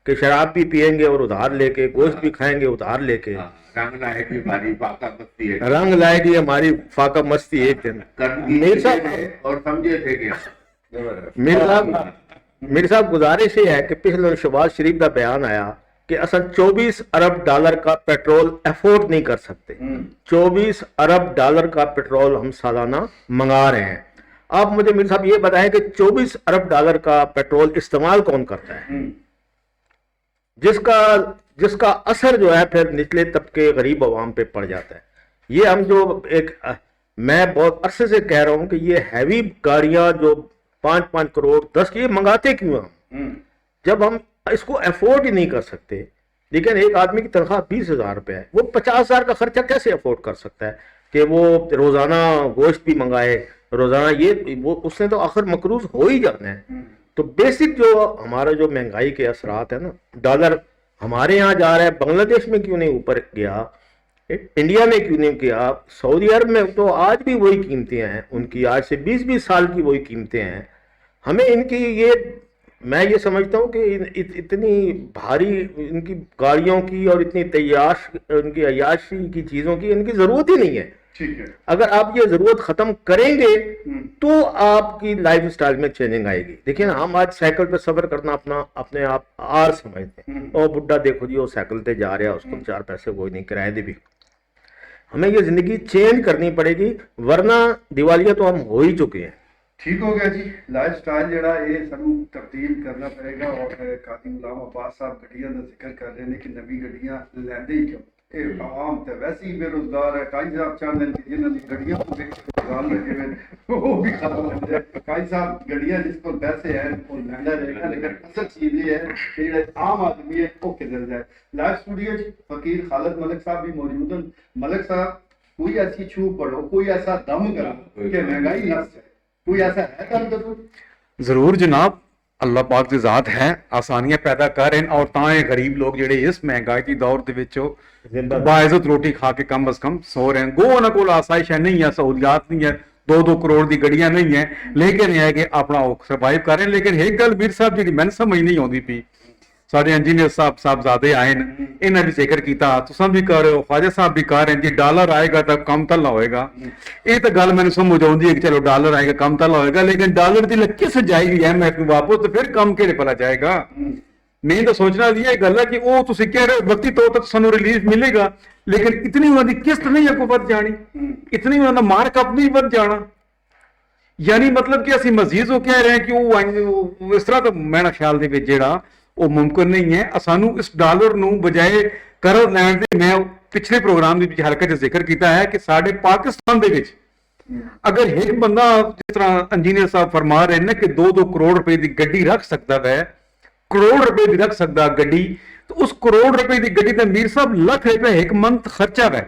کہ شراب بھی پئیں گے اور ادھار لے کے، گوشت بھی کھائیں گے ادھار لے کے، رنگ لائے گی ہماری فاقہ مستی ہے، رنگ لائے گی ہماری فاقہ مستی ایک دن۔ میر صاحب اور سمجھے تھے کہ میر صاحب گزارش یہ ہے کہ پچھلے شہباز شریف کا بیان آیا کہ اصل 24 ارب ڈالر کا پیٹرول افورڈ نہیں کر سکتے۔ 24 ارب ڈالر کا پیٹرول ہم سالانہ منگا رہے ہیں۔ آپ مجھے میر صاحب یہ بتائیں کہ 24 ارب ڈالر کا پیٹرول استعمال کون کرتا ہے، جس کا اثر جو ہے پھر نچلے طبقے غریب عوام پہ پڑ جاتا ہے۔ یہ ہم جو میں بہت عرصے سے کہہ رہا ہوں کہ یہ ہیوی گاڑیاں جو 5 کروڑ 10 یہ منگاتے کیوں ہم، جب ہم اس کو افورڈ ہی نہیں کر سکتے۔ لیکن ایک آدمی کی تنخواہ 20,000 روپے ہے، وہ 50,000 کا خرچہ کیسے افورڈ کر سکتا ہے کہ وہ روزانہ گوشت بھی منگائے، روزانہ وہ اس نے تو آخر مقروض ہو ہی جانا ہے۔ تو بیسک جو ہمارا جو مہنگائی کے اثرات ہیں نا، ڈالر ہمارے یہاں جا رہا ہے، بنگلہ دیش میں کیوں نہیں اوپر گیا، انڈیا میں کیوں نہیں گیا، سعودی عرب میں تو آج بھی وہی قیمتیں ہیں ان کی، آج سے 20 سال کی وہی قیمتیں ہیں۔ ہمیں ان کی میں یہ سمجھتا ہوں کہ اتنی بھاری ان کی گاڑیوں کی اور اتنی ان کی عیاشی کی چیزوں کی ان کی ضرورت ہی نہیں ہے۔ ٹھیک ہے، اگر آپ یہ ضرورت ختم کریں گے تو آپ کی لائف سٹائل میں چینجنگ آئے گی۔ دیکھیں ہم آج سائیکل پہ سفر کرنا اپنے آپ آر سمجھتے ہیں، اور بڈھا دیکھو جی وہ سائیکل پہ جا رہا ہے، اس کو 4 پیسے کوئی نہیں، کرایے دے بھی۔ ہمیں یہ زندگی چینج کرنی پڑے گی، ورنہ دیوالیہ تو ہم ہو ہی چکے ہیں۔ ٹھیک ہو گیا جی، لائف سٹائل جڑا یہ سانو تبدیل کرنا پڑے گا۔ اور قاضی غلام عباس صاحب گڈیاں کا ذکر کر رہے ہیں کہ نوی گڈیاں لیندے ہی کیوں، یہ عوام تو ویسے ہی بے روزگار ہے۔ قاضی صاحب چاہتے ہیں کہ جنہوں نے گڈیاں کو روزگار لگے ہوئے وہ بھی ختم ہو جائے۔ قاضی صاحب گڈیاں جس کو پیسے ہیں وہ لیندا رہے گا، لیکن اصل چیز یہ ہے کہ جڑے عام آدمی ہے وہ کدھر جائے۔ لائف اسٹوڈیو فقیر خالد ملک صاحب بھی موجود ہیں۔ ملک صاحب کوئی ایسی چھو پڑھو، کوئی ایسا دم کرو کہ مہنگائی نہ جائے، کوئی ایسا ہے کام ضرور؟ ضرور جناب، اللہ پاک دی ذات ہے، آسانیاں پیدا کر رہے ہیں، اور تاں غریب لوگ جڑے اس مہنگائی دی دور دے وچ باعزت روٹی کھا کے کم از کم سو رہے ہیں۔ گو انہاں کول آسائش نہیں ہے، سہولیات نہیں ہے، 2 کروڑ دی گڑیاں نہیں ہیں، لیکن یہ ہے کہ اپنا سروائیو کر رہے ہیں۔ لیکن ایک گل میر صاحب جی میں سمجھ نہیں آتی پی، سارے انجینئر صاحبزادے آئے ہیں، انہوں نے ذکر کیتا، تساں بھی کر رہے ہو، خواجہ صاحب بھی کر رہے ہیں جی ڈالر آئے گا تو کم تلا ہوئے گا۔ یہ تو گل میں سمجھ آتی ہے کہ چلو ڈالر آئے گا کم تلا ہوئے گا، لیکن ڈالر کی کس جائے گی ایم ایف واپس تو پھر کم کے پلا جائے گا۔ میں تو سوچنا یہ گل ہے کہ وہ تسی کہہ رہے ہو وقتی طور پر سانو ریلیف ملے گا، لیکن اتنی انہوں کی قسط نہیں ہے کو ود جانی، اتنی انہوں کا مارک اپ نہیں ود جانا۔ یعنی مطلب کہ اسی مزید وہ کہہ رہے ہیں کہ وہ اس طرح تو میرا خیال دے جیڑا وہ ممکن نہیں ہے۔ سانو اس ڈالر نو بجائے قرض لین دے، میں پچھلے پروگرام دی حلقے وچ ذکر کیتا ہے کہ ساڈے پاکستان دے وچ اگر ایک بندہ جس طرح انجینئر صاحب فرما رہے ہیں کہ 2 کروڑ روپے دی گڈی رکھ سکتا ہے، کروڑ روپے دی رکھ سکتا گڈی، تو اس کروڑ روپے دی گڈی تے میر صاحب لاکھ روپے ایک منتھ خرچہ ہے،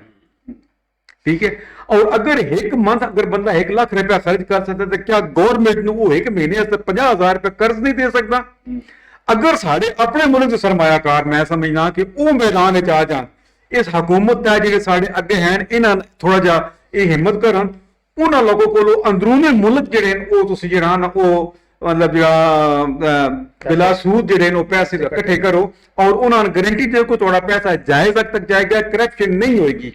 ٹھیک ہے۔ اور اگر ایک منتھ اگر بندہ 1 لاکھ روپیہ خرچ کر سکتا ہے تو کیا گورنمنٹ نو وہ ایک مہینے 50,000 روپے قرض نہیں دے سکتا؟ اگر سارے اپنے ملک کے سرمایہ کار میں سمجھنا کہ وہ میدان آ جان، اس حکومت ہے جی سارے اگے ہیں، انہاں تھوڑا جا یہ ہمت کرن، انہاں لوگوں کو اندرونی ملک جڑے وہ تسی جڑا نا وہ مطلب بلا سود جڑے وہ پیسے اکٹھے کرو، اور انہوں نے گارنٹی دے کو تھوڑا پیسہ جائز حد تک جائے گا، کرپشن نہیں ہوئے گی،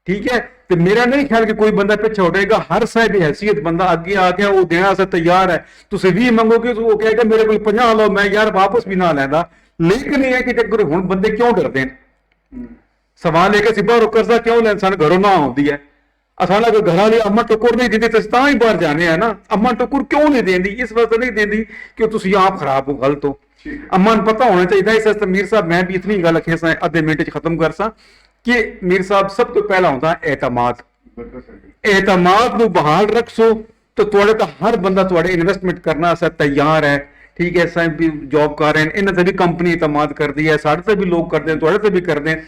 ٹھیک ہے۔ تو میرا نہیں خیال کہ کوئی بندہ پیچھے ہٹے گا، ہر صاحب حیثیت بندہ آگے آ گیا وہ دینا سے تیار ہے۔ تسی 20 منگو گے تو وہ کہے گا میرے کو 50 لو، میں یار واپس بھی نہ لینا۔ لیکن یہ ہے کہ جب ہن بندے کیوں ڈرتے ہیں؟ سوال ہے کہ سی باہر قرضہ کیوں لین، سان گھروں نہ آتی ہے، اصل اگر گھر والی اما ٹکر نہیں دیتی تو تاں ہی باہر جانے ہیں نا۔ اما ٹکر کیوں نہیں دینی؟ اس واسطے نہیں دینی کہ تسی آپ خراب ہو، غلط ہو۔ اما نوں پتہ ہونا چاہیے۔ اس واسطے میر صاحب میں بھی اتنی گل آکھی سا ادھے منٹ ختم کر سا ਕਿ ਮੀਰ ਸਾਹਿਬ ਸਭ ਤੋਂ ਪਹਿਲਾਂ ਹੁੰਦਾ एतमाद। ਬਿਲਕੁਲ ਸਹੀ। एतमाद ਨੂੰ ਬਹਾਲ ਰੱਖੋ ਤਾਂ ਤੁਹਾਡੇ ਤਾਂ ਹਰ ਬੰਦਾ ਤੁਹਾਡੇ ਇਨਵੈਸਟਮੈਂਟ ਕਰਨਾ ਸੇ ਤਿਆਰ ਹੈ। ਠੀਕ ਹੈ, ਸਾਂ ਵੀ ਜੌਬ ਕਰ ਰਹੇ ਨੇ, ਇਹਨਾਂ ਤੇ ਵੀ ਕੰਪਨੀ एतमाद ਕਰਦੀ ਹੈ, ਸਾਡੇ ਤੇ ਵੀ ਲੋਕ ਕਰਦੇ ਨੇ, ਤੁਹਾਡੇ ਤੇ ਵੀ ਕਰਦੇ ਨੇ।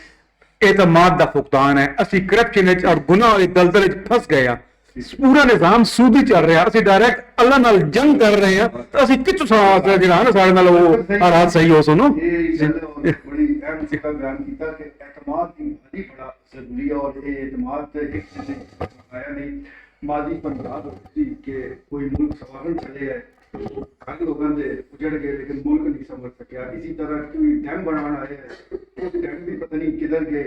एतमाद ਦਾ ਫੁਕਤਾਨ ਹੈ। ਅਸੀਂ ਕਰਪਸ਼ਨ ਵਿੱਚ ਔਰ ਗੁਨਾਹ ਦੀ ਦਲਦਲ ਵਿੱਚ ਫਸ ਗਏ ਆ। ਪੂਰਾ ਨਿਜ਼ਾਮ ਸੂਦੀ ਚੱਲ ਰਿਹਾ, ਅਸੀਂ ਡਾਇਰੈਕਟ ਅੱਲਾ ਨਾਲ ਜੰਗ ਕਰ ਰਹੇ ਹਾਂ, ਤਾਂ ਅਸੀਂ ਕਿੱਥੋਂ ਜਿਹੜਾ ਨਾ ਸਾਡੇ ਨਾਲ ਉਹ ਹਾਲਾਤ ਸਹੀ ਹੋ ਸੁਣੋ। ਇਹ ਗੱਲ ਬੜੀ ਅਹਿਮ ਸਿੱਕਾ ਬਿਆਨ ਕੀਤਾ ਕਿ एतमाद ਦੀ ਬੜੀ ਬੜਾ ਜ਼ਰੂਰੀ ਹੈ, ਔਰ ਇਹ एतमाद ਤੇ ਇੱਕ ਚੀਜ਼ ਆਇਆ ਨਹੀਂ ਮਾਦੀ ਪੰਜਾਬ ਸੀ ਕਿ ਕੋਈ ਮੁਲਕ ਸਵਾਰਨ ਚਲੇ ਹੈ ਕੱਲ ਲੋਕਾਂ ਦੇ ਉਜੜ ਗਏ ਲੇਕਿਨ ਮੁਲਕ ਨਹੀਂ ਸਮਝ ਸਕਿਆ। ਇसी तरह कोई डैम बनाना आया है, वो डैम भी पता नहीं किधर गए।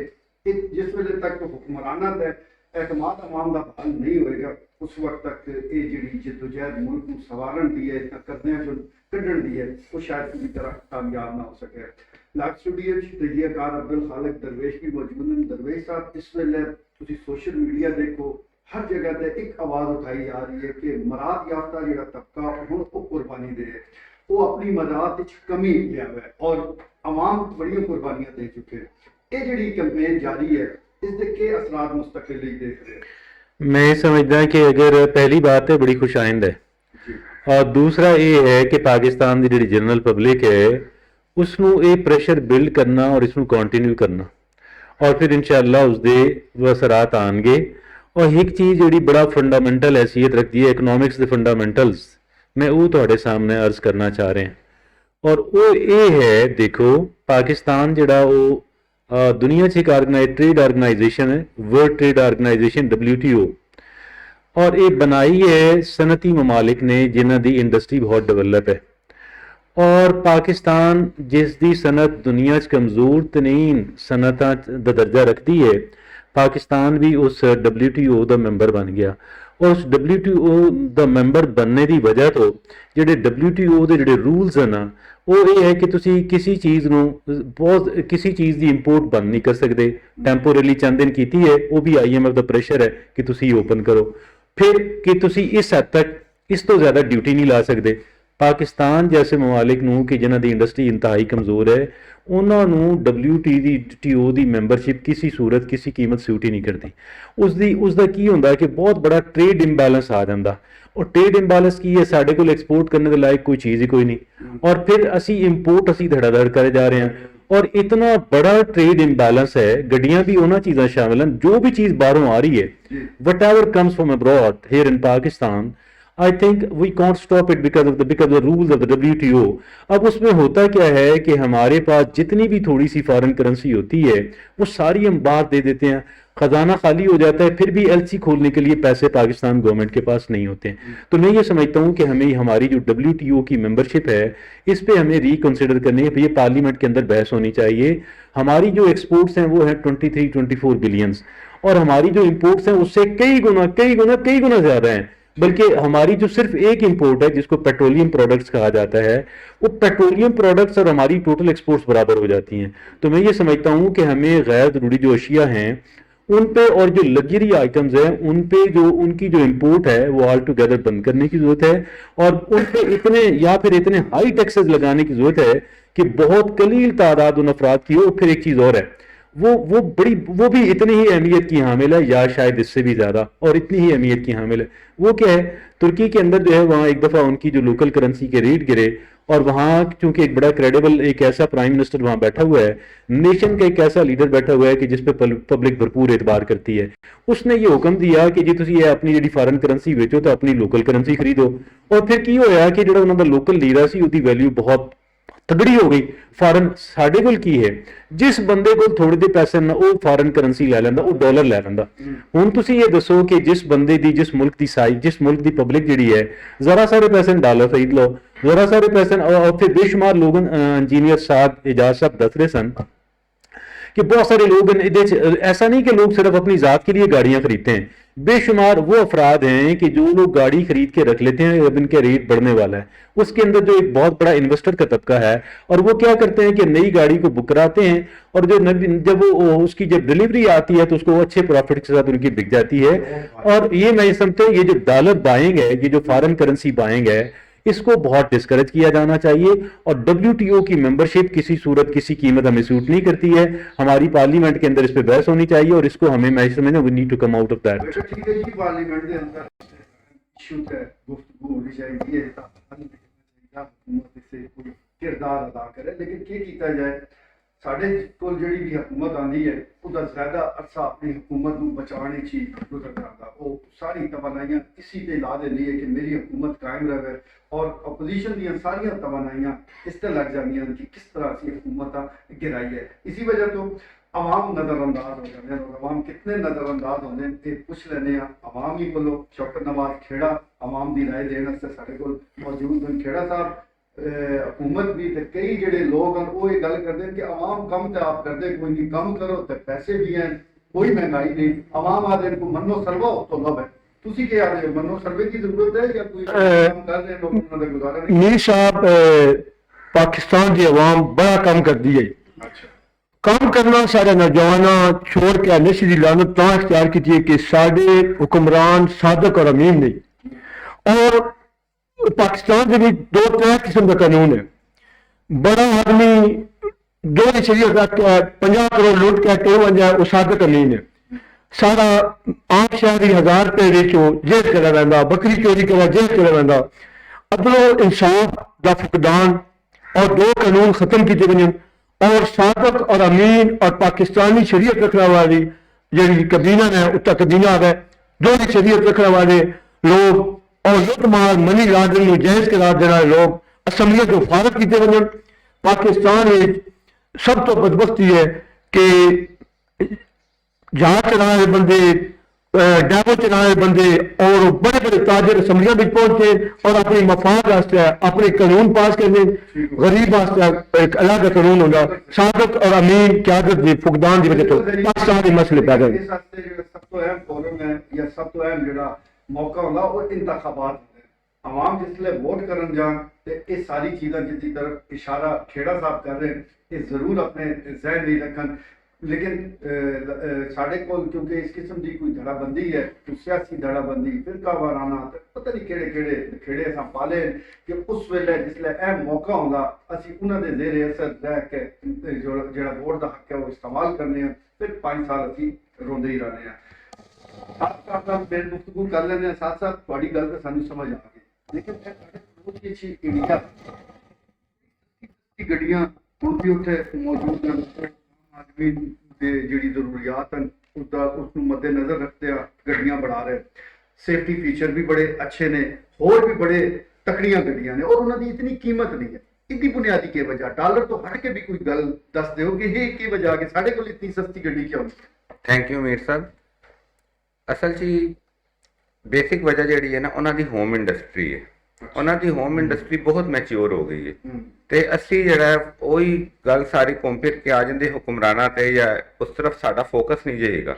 जिस वेले तक हुक्मराना का एतमाद अवाम का बहाल नहीं होएगा उस वक्त तक ये जी जदोजहद मुल्क को सवारन दी है करदे जो कढ़न दी है वो शायद पूरी तरह कामयाब ना हो सके। लाइव स्टूडियो तजियाकार अब्दुल खालिक दरवेश भी मौजूद हैं। दरवेश साहब इस वेले तुसी सोशल मीडिया देखो हर जगह पे एक आवाज़ उठाई जा रही है कि मराद याफ्ता जो तबका हुण वो कुर्बानी दे, वो अपनी मराद विच कमी लिया है और आवाम बड़ियां कुर्बानियां दे चुके हैं। ये जी कैंपेन जारी है, इसके के असरात मुस्तकिल देख रहे हैं? मैं समझदा कि अगर पहली बात है बड़ी खुशाइंद है, और दूसरा ये है कि पाकिस्तान की जी जनरल पब्लिक है उसनू ये प्रेशर बिल्ड करना और इसनू कंटिन्यू करना और फिर इंशाअल्लाह उसके वो असरात आएंगे। और एक चीज़ जी बड़ा फंडामेंटल हैसीयत रखती है इकनॉमिक्स के फंडामेंटल्स, मैं वो तुहाडे सामने अर्ज करना चाह रहे हैं। और वो ये है, देखो पाकिस्तान जड़ा वो दुनिया च एक ट्रेड ऑर्गेनाइजेशन है, वर्ल्ड ट्रेड ऑर्गेनाइजेशन WTO, और ये बनाई है सनती ममालिक ने जिन्हां दी इंडस्ट्री बहुत डेवलप है। और पाकिस्तान जिस दी सनत दुनिया च कमज़ोर तरीन सनतां दा दर्जा रखती है, पाकिस्तान भी उस WTO का मैंबर बन गया। और उस WTO का मैंबर बनने की वजह तो ਜਿਹੜੇ WTO ਦੇ ਜਿਹੜੇ ਰੂਲਸ ਹਨ ਨਾ ਉਹ ਇਹ ਹੈ ਕਿ ਤੁਸੀਂ ਕਿਸੇ ਚੀਜ਼ ਨੂੰ ਕਿਸੇ ਚੀਜ਼ ਦੀ ਇੰਪੋਰਟ ਬੰਦ ਨਹੀਂ ਕਰ ਸਕਦੇ। ਟੈਂਪੋਰਰੀ ਚੰਦ ਦਿਨ ਕੀਤੀ ਹੈ, ਉਹ ਵੀ IMF ਦਾ ਪ੍ਰੈਸ਼ਰ ਹੈ ਕਿ ਤੁਸੀਂ ਓਪਨ ਕਰੋ, ਫਿਰ ਕਿ ਤੁਸੀਂ ਇਸ ਹੱਦ ਤੱਕ ਇਸ ਤੋਂ ਜ਼ਿਆਦਾ ਡਿਊਟੀ ਨਹੀਂ ਲਾ ਸਕਦੇ। ਪਾਕਿਸਤਾਨ ਜੈਸੇ ਮਮਾਲਿਕ ਨੂੰ ਕਿ ਜਿਨ੍ਹਾਂ ਦੀ ਇੰਡਸਟਰੀ ਇੰਤਹਾਈ ਕਮਜ਼ੋਰ ਹੈ ਉਹਨਾਂ ਨੂੰ WTO ਦੀ ਮੈਂਬਰਸ਼ਿਪ ਕਿਸੇ ਸੂਰਤ ਕਿਸੇ ਕੀਮਤ ਸੂਟ ਹੀ ਨਹੀਂ ਕਰਦੀ। ਉਸ ਦਾ ਕੀ ਹੁੰਦਾ ਕਿ ਬਹੁਤ ਬੜਾ ਟ੍ਰੇਡ ਇੰਬੈਲੈਂਸ ਆ ਜਾਂਦਾ। और ट्रेड इंबैलेंस की है, साढ़े को एक्सपोर्ट करने के लायक कोई चीज़ ही कोई नहीं, और फिर असी इंपोर्ट असी धड़ाधड़ करे जा रहे हैं। और इतना बड़ा ट्रेड इंबैलेंस है, गड्डियां भी उन्होंने चीज़ां शामिल हैं जो भी चीज़ बाहरों आ रही है, whatever comes from abroad here in Pakistan, I think we can't stop it because of the rules of the WTO। अब उसमें होता क्या है कि हमारे पास जितनी भी थोड़ी सी फॉरेन करेंसी होती है वो सारी हम बाहर दे देते हैं, खजाना खाली हो जाता है, फिर भी LC खोलने के लिए पैसे पाकिस्तान गवर्नमेंट के पास नहीं होते हैं। तो मैं ये समझता हूँ कि हमें हमारी जो WTO की मेंबरशिप है इस पे हमें रिकंसिडर करनी है। ये पार्लियामेंट के अंदर बहस होनी चाहिए। हमारी जो एक्सपोर्ट्स हैं वो हैं 23-24 बिलियंस, और हमारी जो इंपोर्ट्स हैं उससे कई गुना ज़्यादा हैं। बल्कि हमारी जो सिर्फ एक इंपोर्ट है जिसको पेट्रोलियम प्रोडक्ट्स कहा जाता है, वो पेट्रोलियम प्रोडक्ट्स और हमारी टोटल एक्सपोर्ट्स बराबर हो जाती हैं। तो मैं ये समझता हूँ कि हमें गैर ज़रूरी जो अशिया हैं उन पे और जो लग्जरी आइटम्स हैं उन पे जो उनकी जो इंपोर्ट है वो ऑल टुगेदर बंद करने की जरूरत है, और उन पे इतने हाई टैक्सेस लगाने की जरूरत है कि बहुत कलील तादाद उन अफराद की हो। फिर एक चीज़ और है, वो भी इतनी ही अहमियत की हामिल है या शायद इससे भी ज़्यादा, और इतनी ही अहमियत की हामिल है। वो क्या है, तुर्की के अंदर जो है वहाँ एक दफ़ा उनकी जो लोकल करेंसी के रेट गिरे, और वहाँ चूंकि एक बड़ा क्रेडिबल एक ऐसा प्राइम मिनिस्टर वहाँ बैठा हुआ है, नेशन का एक ऐसा लीडर बैठा हुआ है कि जिस पे पब्लिक भरपूर एतबार करती है, उसने ये हुक्म दिया कि जी तुसी अपनी जी फॉरेन करेंसी बेचो तो अपनी लोकल करेंसी खरीदो। और फिर की होया कि जो उन्होंने लोकल लीरा सी उसकी वैल्यू बहुत तगड़ी हो गई। फॉरेन साढ़े कोल की है, जिस बंदे को थोड़े दे पैसे ना वो फॉरेन करेंसी लै लैंदा, वो डॉलर लै लैंदा। हुण तुसी ये दसो कि जिस बंदे दी जिस मुल्क दी साइज जिस मुल्क दी पब्लिक जिहड़ी है जरा सारे पैसे डॉलर खरीद लो, जरा सारे पैसे उत्थे बेशुमार लोग इंजीनियर साहब एजाज साहब दस रहे सन कि बहुत सारे लोग ऐसा नहीं कि लोग सिर्फ अपनी ज़ात के लिए गाड़ियां खरीदते हैं, बेशुमार वो अफराद हैं कि जो लोग गाड़ी खरीद के रख लेते हैं अब इनके रेट बढ़ने वाला है, उसके अंदर जो एक बहुत बड़ा इन्वेस्टर का तबका है, और वो क्या करते हैं कि नई गाड़ी को बुक कराते हैं, और जब वो उसकी जब डिलीवरी आती है तो उसको अच्छे प्रॉफिट के साथ उनकी बिक जाती है। और ये मैं समझता हूँ ये जो डॉलर बाइंग है, ये जो फॉरेन करेंसी बाइंग है, इसको बहुत डिस्करेज किया जाना चाहिए। और WTO की मेंबरशिप किसी सूरत किसी कीमत हमें सूट नहीं करती है। हमारी पार्लियामेंट के अंदर इस पे बहस होनी चाहिए और इसको हमें मैं समझता हूं we need to come out of that. बेटा ठीक है जी, पार्लियामेंट के अंदर इशू है, गुफ्तगू होनी चाहिए, हुकूमत से कोई किरदार अदा करे, लेकिन क्या किया जाए, साढ़े कोल जिहड़ी भी हुकूमत आती है उसका ज़्यादा अरसा अपनी हुकूमत को बचाने ची गुजर जाता, वो सारी तवानाइयां इसी पे ला देनी है कि मेरी हुकूमत कायम रहे, और अपोजिशन दी सारियां तवानाइयां इस ते लग जानियां कि किस तरह से हुकूमत गिराई है। इसी वजह तो आवाम नज़रअंदाज हो जाते हैं, और आवाम कितने नज़रअंदाज होते हैं ये पुछ लेने। आवाम ही बोलो शौकत नवाज खेड़ा आवाम की राय देने से साढ़े को मौजूद हैं। खेड़ा साहब हुकूमत भी ते कई जेडे लोग हैं वो ये गल करते हैं कि आवाम कम तो आप करते कोई नहीं, कम करो तो पैसे भी हैं, कोई महंगाई नहीं, आवाम आदे को मनो सर्वो तो लब है। तुसी क्या आदे हो, मनो सर्वे की जरूरत है या कोई काम कर रहे हैं लोग उन्होंने गुजारा नहीं? मीर साहब पाकिस्तान की अवाम बड़ा कम कर दी है। काम करना सारे नौजवाना छोड़ के नशे की लानत ता इख्तियार की है कि साडे हुक्मरान सादक और अमीन नहीं। और पाकिस्तान के भी 2-3 किस्म का कानून है। बड़ा आदमी दो शरीयत रख के 50 करोड़ लूट के टेव जाए वो सादक अमीन है। सारा आम शहरी 1000 रुपए बेचो जेल चला रहा, बकरी चोरी करा जेल चला रहा। अदलो इंसाफ का फुकदान और 2 कानून खत्म किए वजन, और सादक और अमीन और पाकिस्तानी शरीयत रखने वाली जी कबीना है उत्तर कबीना है, दोनों शरीयत रखने वाले लोग और लुटमार मनी लॉन्ड्रिंग जायज करार देने वाले लोग असम्बलियत को फारग किए वजन। पाकिस्तान में सब तो बदबख्ती है कि जहाज चलाने वाले बंदे, डैबो चलाने वाले बंदे और बड़े बड़े ताजर असम्बलियां में पहुंचे और अपनी मफाद वास्ते अपने कानून पास करने, गरीब वास्ते एक अलग कानून होगा। सादक और अमीन क्यादत की फुकदान की वजह तो पाकिस्तान के मसले पैदा हुए। सब तो अहम फोरम है या सब तो अहम जो मौका होगा वो इंतखाबात होंगे। आवाम जिसले वोट करन जान ते ये सारी चीज़ें जिसकी तरफ इशारा खेड़ा साहब कर रहे हैं ये जरूर अपने जहन नहीं रखन। लेकिन साढ़े को क्योंकि इस किस्म की कोई धड़ाबंदी है, कोई सियासी धड़ाबंदी फिरका वाराना पता नहीं केड़े केड़े खेड़े असां पाले कि उस वेले जिसले अहम मौका होंदा असीं उन्हां दे ज़ेरे असर रह के जेड़ा वोट का हक है वो इस्तेमाल करने हैं, फिर 5 साल असीं रोंदे ही रहने हैं। साथ साथ फिर गुफ्तगू कर लेने हैं, साथ साथ थोड़ी गल तो सानू समझ आ गई, लेकिन इंडिया की गड्डियां उनकी उत्थे मौजूद हैं, आदमी दे जिहड़ी जरूरियात हैं उसका उसनू मद्देनजर रखते गड्डियां बढ़ा रहे। सेफ्टी फीचर भी बड़े अच्छे ने, होर भी बड़े तकड़ियां गड्डियां ने, और उन्होंने इतनी कीमत नहीं है। इतनी बुनियादी की वजह डॉलर तो हट के भी कोई गल दस दो कि ये की वजह कि साढ़े को इतनी सस्ती गड्डी क्यों? थैंक यू मीर साहब। असल जी बेसिक वजह जी है ना उन्होंने होम इंडस्ट्री है, उन्होंने होम इंडस्ट्री बहुत मैच्योर हो गई है। तो असी जरा वही गल सारी घूम फिर के आ जाते हुक्मराना ते या उस तरफ साडा फोकस नहीं जाएगा।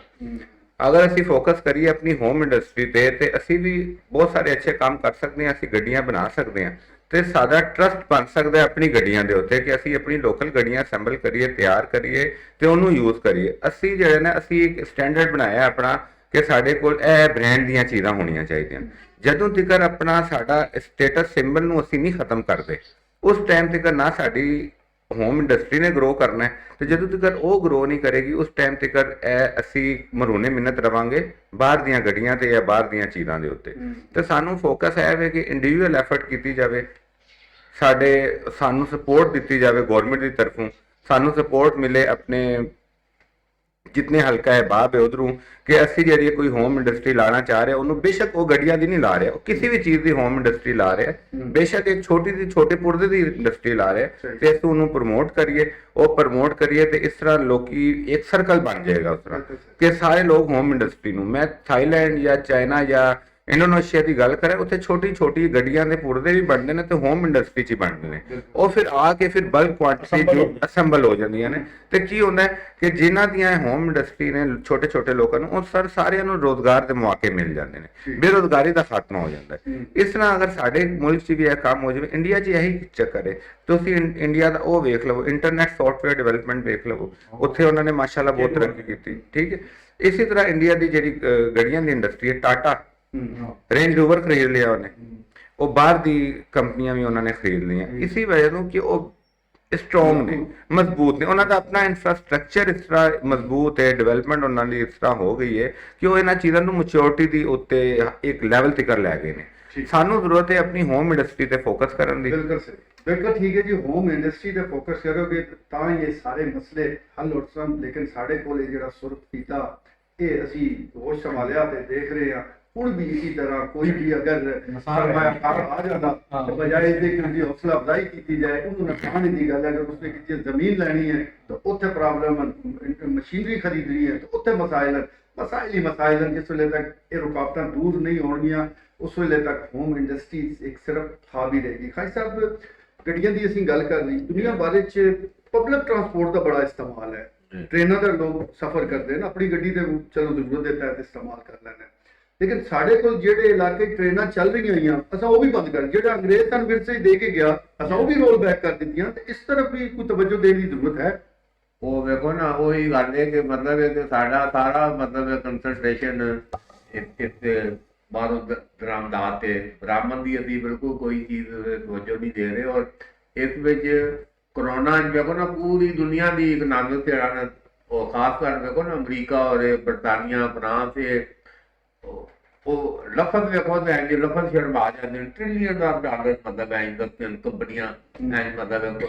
अगर असी फोकस करिए अपनी होम इंडस्ट्री ते असी भी बहुत सारे अच्छे काम कर सकते हैं, असी गड्डियां बना सकते हैं, तो साडा ट्रस्ट बन सकता है अपनी गड्डियां दे उत्ते कि असी अपनी लोकल गड्डियां असैंबल करिए, तैयार करिए ते उन्होंने यूज करिए। असी जो है ना असी एक स्टैंडर्ड बनाया अपना कि साढ़े कोल ए ब्रांड दीयां चीज़ां होनियां चाहिए। जदों तक अपना साडा स्टेटस सिंबल नूं असी नहीं खत्म करते उस टाइम तक ना साडी होम इंडस्ट्री ने ग्रो करना है, तो जदों तक वो ग्रो नहीं करेगी उस टाइम तक असी मरूने मिन्नत रवांगे बाहर दीयां गड्डियां ते या बाहर दीयां चीज़ां दे उत्ते। तो सानू फोकस है कि इंडिविजुअल एफर्ट की जाए, सानू सपोर्ट दी जाए गौरमेंट की तरफों, सानू सपोर्ट मिले अपने जितने हल्का है बाब है उधरों कि असी जी कोई होम इंडस्ट्री लाना चाह रहे हैं उन्होंने बेशक वो गड्डियां दी नहीं ला रहे, किसी भी चीज़ की होम इंडस्ट्री ला रहे हैं, बेशक एक छोटे पुरदे की इंडस्ट्री ला रहे हैं, तो असं उन्होंने प्रमोट करिए, वो प्रमोट करिए तो इस तरह लोग एक सर्कल बन जाएगा उस तरह कि सारे लोग होम इंडस्ट्री नूं। मैं थाईलैंड या चाइना या इंडोनेशिया की गल करें उत्थे छोटी छोटी गड्डियां दे पुरदे भी बनते हैं तो होम इंडस्ट्री च बनते हैं, और फिर आके फिर बल्क क्वांटिटी जो असैंबल हो जांदियां ने। तो की होंदा है कि जिन्हां दियां होम इंडस्ट्री ने छोटे छोटे लोगों को उस सर सारिਆਂ ਨੂੰ रोजगार के मौके मिल जाते हैं, बेरोजगारी का खात्मा हो जाता है। इस तरह अगर साडे मुल्क च भी यह काम हो जाए, इंडिया च यही चक्कर है। तुसीं इंडिया का वो वेख लवो, इंटरनेट सॉफ्टवेयर डिवेलपमेंट वेख लवो, उत्थे उन्होंने माशाअल्लाह बहुत तरक्की की, ठीक है। इसी तरह इंडिया की जी गड्डियां की इंडस्ट्री है, टाटा रेंज रोवर खरीद लिया उन्हें, ਉਹ ਬਾਹਰ ਦੀ ਕੰਪਨੀਆਂ ਵੀ ਉਹਨਾਂ ਨੇ ਖਰੀਦ ਲਈਆਂ ਇਸੀ ਵਜ੍ਹਾ ਤੋਂ ਕਿ ਉਹ ਸਟਰੋਂਗ ਨੇ, ਮਜ਼ਬੂਤ ਨੇ, ਉਹਨਾਂ ਦਾ ਆਪਣਾ ਇਨਫਰਾਸਟ੍ਰਕਚਰ ਇਸ ਤਰ੍ਹਾਂ ਮਜ਼ਬੂਤ ਹੈ, ਡਿਵੈਲਪਮੈਂਟ ਉਹਨਾਂ ਦੀ ਇਸ ਤਰ੍ਹਾਂ ਹੋ ਗਈ ਹੈ ਕਿ ਉਹ ਇਹਨਾਂ ਚੀਜ਼ਾਂ ਨੂੰ ਮੈਚੁਰਿਟੀ ਦੀ ਉੱਤੇ ਇੱਕ ਲੈਵਲ ਤੱਕ ਲੈ ਗਏ ਨੇ। ਸਾਨੂੰ ਜ਼ਰੂਰਤ ਹੈ ਆਪਣੀ ਹੋਮ ਇੰਡਸਟਰੀ ਤੇ ਫੋਕਸ ਕਰਨ ਦੀ। ਬਿਲਕੁਲ ਸਹੀ, ਬਿਲਕੁਲ ਠੀਕ ਹੈ ਜੀ। ਹੋਮ ਇੰਡਸਟਰੀ ਤੇ ਫੋਕਸ ਕਰੋਗੇ ਤਾਂ ਇਹ ਸਾਰੇ ਮਸਲੇ ਹੱਲ ਹੋ ਸਕਣ। ਲੇਕਿਨ ਸਾਡੇ ਕੋਲ ਇਹ ਜਿਹੜਾ ਸੁਰਖ ਪੀਤਾ ਇਹ ਅਸੀਂ ਹੋਸ਼ ਸੰਭਾਲਿਆ ਤੇ ਦੇਖ ਰਹੇ ਹਾਂ। ਹੁਣ ਵੀ ਇसी ਤਰ੍ਹਾਂ ਕੋਈ ਵੀ ਅਗਰ ਸਰਮਾਇਆਕਾਰ ਆ ਜਾਂਦਾ ਤਾਂ ਬਜਾਏ ਇਹਦੇ ਕਿ ਉਹਦੀ ਹੌਸਲਾ ਅਫਜ਼ਾਈ ਕੀਤੀ ਜਾਏ, ਉਹਨੂੰ ਨੁਕਸਾਨ ਦੀ ਗੱਲ ਹੈ। ਅਗਰ ਉਸਨੇ ਕਿਤੇ ਜ਼ਮੀਨ ਲੈਣੀ ਹੈ ਤਾਂ ਉੱਥੇ ਪ੍ਰੋਬਲਮ, ਮਸ਼ੀਨਰੀ ਖਰੀਦਣੀ ਹੈ ਤਾਂ ਉੱਥੇ ਮਸਾਇਲ ਹੀ ਮਸਾਇਲ ਹਨ। ਜਿਸ ਵੇਲੇ ਤੱਕ ਇਹ ਰੁਕਾਵਟਾਂ ਦੂਰ ਨਹੀਂ ਹੋਣਗੀਆਂ ਉਸ ਵੇਲੇ ਤੱਕ ਹੋਮ ਇੰਡਸਟਰੀ ਇੱਕ ਸਿਰਫ ਖਾਬ ਹੀ ਰਹੇਗੀ। ਖਾਈ ਸਾਹਿਬ, ਗੱਡੀਆਂ ਦੀ ਅਸੀਂ ਗੱਲ ਕਰ ਲਈ, ਦੁਨੀਆ ਭਰ ਵਿੱਚ ਪਬਲਿਕ ਟਰਾਂਸਪੋਰਟ ਦਾ ਬੜਾ ਇਸਤੇਮਾਲ ਹੈ। ਟ੍ਰੇਨਾਂ ਦਾ ਲੋਕ ਸਫ਼ਰ ਕਰਦੇ ਨੇ, ਆਪਣੀ ਗੱਡੀ ਦੇ ਚਲੋ ਜ਼ਰੂਰਤ ਦੇ ਤਹਿਤ ਇਸਤੇਮਾਲ ਕਰ ਲੈਂਦੇ। ਲੇਕਿਨ ਸਾਡੇ ਕੋਲ ਜਿਹੜੇ ਇਲਾਕੇ ਟ੍ਰੇਨਾਂ ਚੱਲ ਰਹੀਆਂ ਹੋਈਆਂ ਅਸਾਂ ਉਹ ਵੀ ਬੰਦ ਕਰ, ਜਿਹੜਾ ਅੰਗਰੇਜ਼ ਸਾਨੂੰ ਵਿਰਸੇ ਦੇ ਕੇ ਗਿਆ ਅਸਾਂ ਉਹ ਵੀ ਰੋਲ ਬੈਕ ਕਰ ਦਿੱਤੀਆਂ। ਤੇ ਇਸ ਤਰਫ ਵੀ ਕੋਈ ਤਵੱਜੋ ਦੇਣ ਦੀ ਜ਼ਰੂਰਤ ਹੈ। ਉਹ ਵੇਖੋ ਨਾ, ਉਹੀ ਗੱਲ ਹੈ ਕਿ ਮਤਲਬ ਹੈ ਕਿ ਸਾਡਾ ਸਾਰਾ ਮਤਲਬ ਕੰਸੈਂਟਰੇਸ਼ਨ ਇੱਥੇ ਬਾਹਰੋਂ ਦਰਾਮਦਾਤ ਤੇ ਬਰਾਮਦ ਦੀ ਅਸੀਂ ਬਿਲਕੁਲ ਕੋਈ ਚੀਜ਼ ਤਵੱਜੋ ਨਹੀਂ ਦੇ ਰਹੇ। ਔਰ ਇਸ ਵਿੱਚ ਕਰੋਨਾ ਵੇਖੋ ਨਾ ਪੂਰੀ ਦੁਨੀਆ ਦੀ ਇਕਨੋਮਿਕ ਤੇ ਉਹ ਖਾਸ ਕਰ ਵੇਖੋ ਨਾ ਅਮਰੀਕਾ ਔਰ ਬਰਤਾਨੀਆ, ਫਰਾਂਸ, ਉਹ ਲਫ਼ਜ਼ ਵੇਖੋ ਤਾਂ ਐਂ ਲਫ਼ਜ਼ ਸ਼ਰਮ ਆ ਜਾਂਦੇ ਨੇ। ਟ੍ਰਿਲੀਅਨ ਡਾਲਰ ਮਤਲਬ ਐਂ ਕੰਪਨੀਆਂ ਐਂ ਮਤਲਬ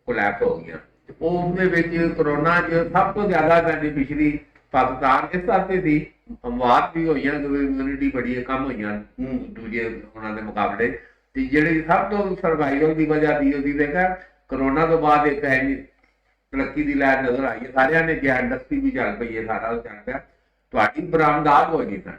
ਕੋਲੈਪਸ ਹੋ ਗਈਆਂ। ਉਹਦੇ ਵਿੱਚ ਕਰੋਨਾ 'ਚ ਸਭ ਤੋਂ ਜ਼ਿਆਦਾ ਬੈਨੀਫਿਸ਼ਰੀ ਪਾਕਿਸਤਾਨ ਇਸ ਵਾਸਤੇ ਸੀ, ਅਮਵਾਤ ਵੀ ਹੋਈਆਂ, ਇਮਿਊਨਿਟੀ ਬੜੀ ਕਮ ਹੋਈਆਂ ਦੂਜੇ ਉਹਨਾਂ ਦੇ ਮੁਕਾਬਲੇ। ਤੇ ਜਿਹੜੀ ਸਭ ਤੋਂ ਸਰਵਾਈਵਲ ਦੀ ਵਜ੍ਹਾ ਦੀ ਉਹਦੀ ਵੇਖਿਆ ਕਰੋਨਾ ਤੋਂ ਬਾਅਦ ਇੱਕ ਐਨੀ ਤਰੱਕੀ ਦੀ ਲਹਿਰ ਨਜ਼ਰ ਆਈ ਹੈ। ਸਾਰਿਆਂ ਨੇ ਕਿਹਾ ਇੰਡਸਟਰੀ ਵੀ ਚੱਲ ਪਈ ਹੈ, ਸਾਰਾ ਚੱਲ ਪਿਆ। ਤੁਹਾਡੀ ਬਰਾਮਦਾਤ ਹੋ ਗਈ ਸਨ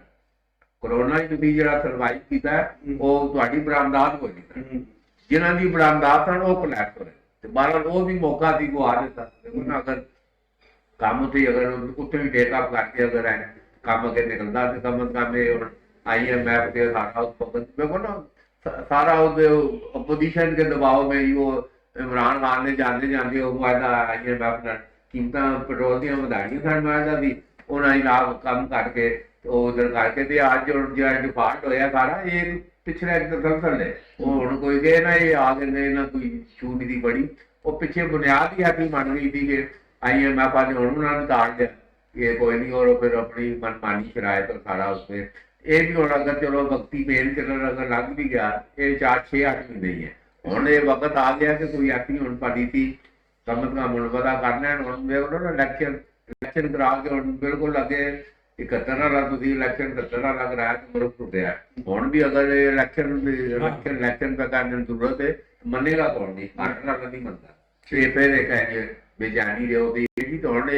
ਕਰੋਨਾ 'ਚ, ਤੁਸੀਂ ਜਿਹੜਾ ਸਰਵਾਈਵ ਕੀਤਾ ਉਹ ਤੁਹਾਡੀ ਬਰਾਮਦਾਤ ਹੋ ਗਈ ਸਨ। ਜਿਨ੍ਹਾਂ ਦੀ ਬਰਾਮਦਾਤ ਸਨ ਉਹ ਕੋਲੈਪਸ ਹੋ ਰਹੇ ਤੇ ਬਾਹਰ ਉਹ ਵੀ ਮੌਕਾ ਸੀ ਗਵਾ ਦਿੱਤਾ। ਉਹਨਾਂ ਅਗਰ ਕੰਮ ਤੇ ਅਗਰ ਉੱਥੇ ਵੀ ਟੇਕ ਅਪ ਕਰਕੇ ਅਗਰ ਕੰਮ ਅੱਗੇ ਨਿਕਲਦਾ ਤੇ ਕਮ ਅਜ਼ ਕਮ ਇਹ ਹੁਣ IMF के सारा देखो ना सारा अपोजिशन के दबाव में ही वो इमरान खान ने जाते जाते वो वायदा IMF ने कीमत पेट्रोल दी वधाइयां सन वायदा भी उन्होंने लाभ कम करके उधर करके ते अज जो डिफॉल्ट होया सारा ये पिछले एक दरअसल है वो हुण कोई गए ना ये आ गए ना कोई छू नहीं दी बड़ी वो पिछे बुनियाद ही ऐसी मन रही थी कि IMF ने हुण उन्होंने ताड़ दिया ये कोई नहीं और फिर अपनी मनमानी शरायत और सारा उसमें ये भी हुण अगर चलो वक्ती पेन किलर अगर लग भी गया ये 4-6-8 महीने ही है हुण ये वक्त आ गया कि कोई ऐसी हुण पॉलिसी कम से कम हुण पता करना है हुण देख लो ना इलेक्शन करा के हुण बिल्कुल अगे 71 वाला तुसीं इलेक्शन 71 वाला कराया तो मुल्क टुटिया हुण भी अगर इलेक्शन पे करने की जरूरत है मनेगा कौन नहीं आठ वाला नहीं मनता ये फिर एक है बेचैनी होती है तो हुण